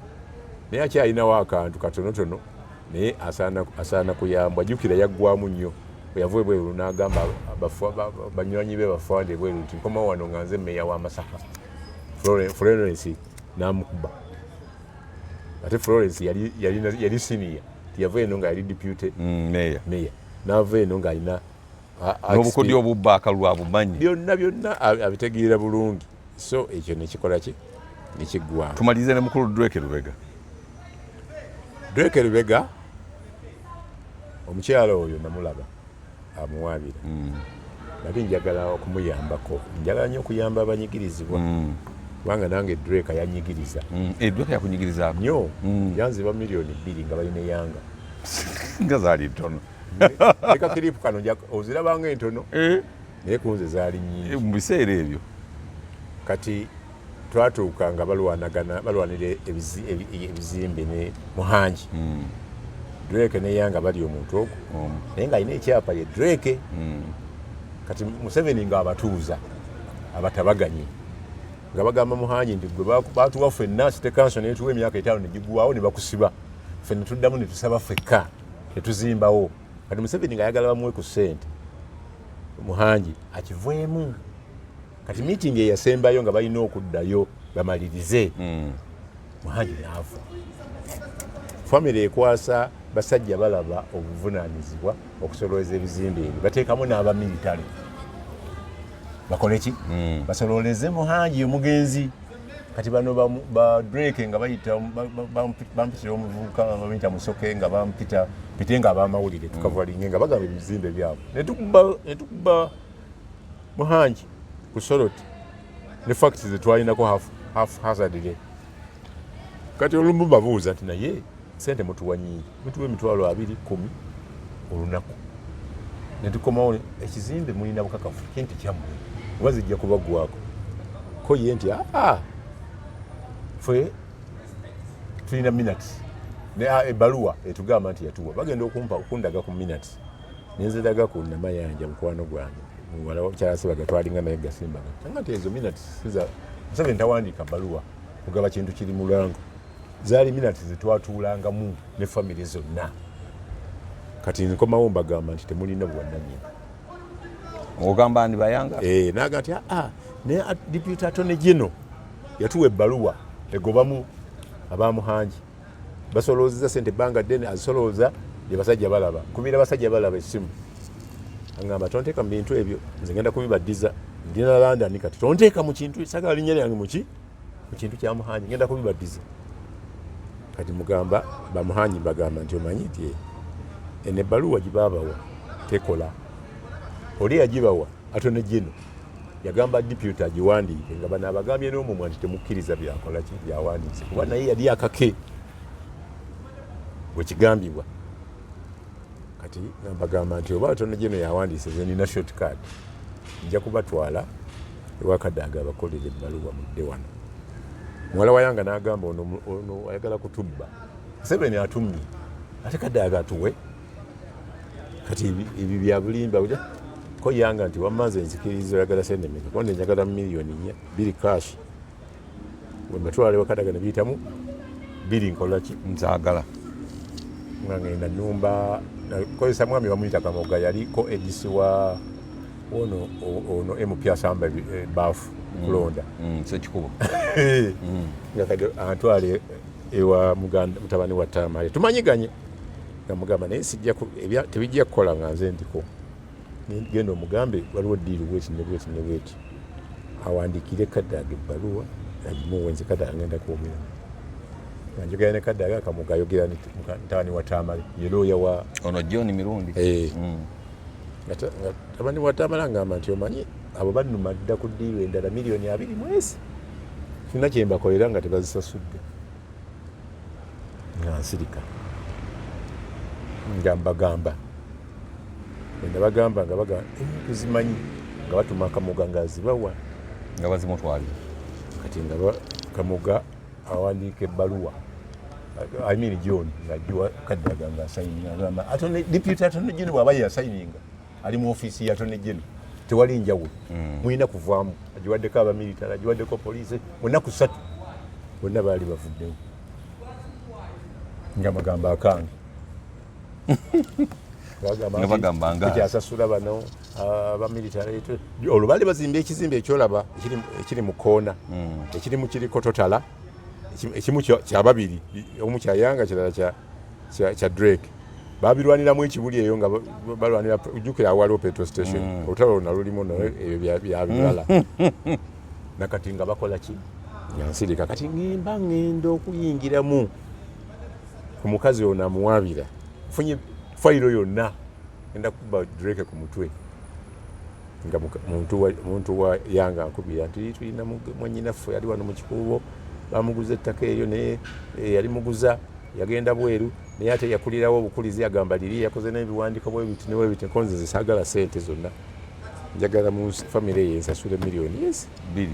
naye akyalinawo akantu katonotono naye asaana kuyambwa jjukira yaggwamu nnyo yava ebweru n'agamba banywanyi be bafande ebweru nti nkoma wano nga nze meya wa Masaka Florence n'amukuba ate Florence yali senior tiyava eno nga yali deputy meya n'ava eno ng'alina n'obukodyo obubba akalwa bumanyi byonna abitegeera bulungi. So ekyo nekikola ki nekiggwamu. Tumalize ne mukulu Drake Lubega omukyala oyo namulaba amuwaabira nali njagala okumuyambako njagala nnyo okuyamba abanyigirizibwa kubanga nange Drake yanyigiriza Drake yakunyigiriza nnyo yanziba miliyoni 2 nga balina yanga nga zaali ntono leka kiripu kano ozirabanga entono naye kunze zaali nnyingi mu biseera ebyo kati twatuuka nga balwanira ebizimbe ne Muhanji Drake ne yanga bali omuntu ogwo naye ng'alina ekyapa ye Drake kati Museveni ng'abatuuza abatabaganye nga bagamba Muhanji nti gwe batuwa ffenna City Council netuwa emyaka 5 negigwawo ne bakusiba ffe ne tuddamu ne tusaba ffekka ne tuzimbawo kati Museveni ng'ayagala bamuwe ku ssente Muhanji akiveemu kati meeting eyasembayo nga balina okuddayo bamalirize Muhanji n'afa. Family ekwasa basajja balaba obuvunaanyizibwa okusolooza ebizimbe ebyo bateekamu n'abamilitale bakole ki basololeze Muhanji omugenzi kati bano ba Drake nga bayita bampitira omuvubuka bamuyita Musoke nga bampita pite nga abamawulire tukavalinge nga bagamba ebizimbe byabwe netukuba Muhanji kusoloti ne facts zetwalinako haphazardly kati olumu babuuza nti naye sente mutuwa nyingi mutuwa emitwalo 210 olunaku netukomawo ekizimbe mulina bukakafu kinti kyammwe oba zijja kubaggwako ko ye nti ffe tulina minutes ebbaluwa etugamba nti yatuwa bagenda okundaga ku minutes nenziraga ku Namayanja mukwano gwange muwala wakyala Sebaga twalinga naye gasimbaga anga nti ezo minutes Museveni tawandiika bbaluwa kugaba kintu kiri mu Lwango zaali minutes zetwatuulangamu ne famire zonna kati nkomawo mbagamba nti temulina bwannanyini ogamba ndi bayanga naga nti ne Deputy Attorney General yatuwa ebbaluwa egobamu abamuhanji basolooza sente banga ddene azisolooza gye basajja balaba kubira basajja balaba essimu angamba tonteeka mu bintu ebyo nze ngenda kubibaddiza ndina London kati tonteeka mu kintu sagala linnya lyange mu kintu kya muhanji ngenda kubibaddiza kati mugamba bamuhanji bagamba nti omanyi nti ene ebbaluwa gye baabawa tekola oli yagibawa Attorney General yagamba Deputy agiwandiike nga bano abagambye n'omumwa nti temukkiriza byakola ki byawandiise kuba naye yali akake bwekigambibwa kati nambagamba nti oba Attorney General yawandiise ze nina shortcard nja kubatwala ewa Kadaga abakolera ebbaluwa mudde wano muwala wa Yanga n'agamba ono ayagala kutubba Museveni atumye ate Kadaga atuwe kati ebi bya bulimba ko Yanga nti wamaze nzikirizo oyagala sente mmeka konde njagala miliyoni 4 biri cash we matwale wa Kadaga ne biyitamu biri nkola ki nzagala ngenda nyumba kozesa mwami bamuyita Kamoga yaliko edisi wa ono empya samba bafu kulonda sekikubo ngakade antwale ewa muganda mutabani wa Tamale tumanyiganye ngamugamba naye sijja tebijja kukola nga nze ndiko genda omugambe waliwo ddiiri bweti ne bweti awandikire Kadaga ebbaluwa agimuwenze Kadaga ngenda kwogera njogera ne Kadaga Kamoga ayogera mutabani wa Tamale ye lawyer wa ono John Mirundi mutabani wa Tamale ngamba nti omanyi abo bannuma dda ku ddiiri endala miliyoni 20 mwezi kina kye mbakolera nga tebazisasudde nga nsirika nga mbagamba enda bagamba nga baga tuzimanyi nga batuma Kamoga nga zibawa nga bazimutwalira kati nga Kamoga awandiika ebbaluwa I mean John ng'agiwa Kadaga nga asayininga agamba Deputy Attorney General bw'aba yasayininga ali mu ofiisi ya Attorney General tewali njawulo mulina kuvaamu agiwaddeko abamilitale agiwaddeko poliisi mu nnaku 3 bonna baali bavuddewo nga magambo akange kyasasula bano abamilitale olwo baali bazimba ekizimbe ekyolaba ekiri mu koona ekirimu kiriko totala ekimu kya babiri omu kya Yanga kirala kya Drake babirwaniramu ekibuli eyo nga balwanira ujjukira awaliwo petrol station olutalo lonna lulimu ebyo byabirala nakati nga bakola ki yansirika kati ngenda okuyingiramu ku mukazi ono amuwabira funye fayiro yonna ngenda kuba Drake ku mutwe nga muntu wa Yanga akubira nti tulina mwannyinaffe yali wano mu kikuubo bamuguza ettaka eryo naye yali muguza yagenda bweru naye ate yakulirawo obukulizi agamba liri yakoze n'ebiwandiiko bwebiti newebiti nkonze zisaagala sente zonna njagala mu famire ye ensasule miliyoni 2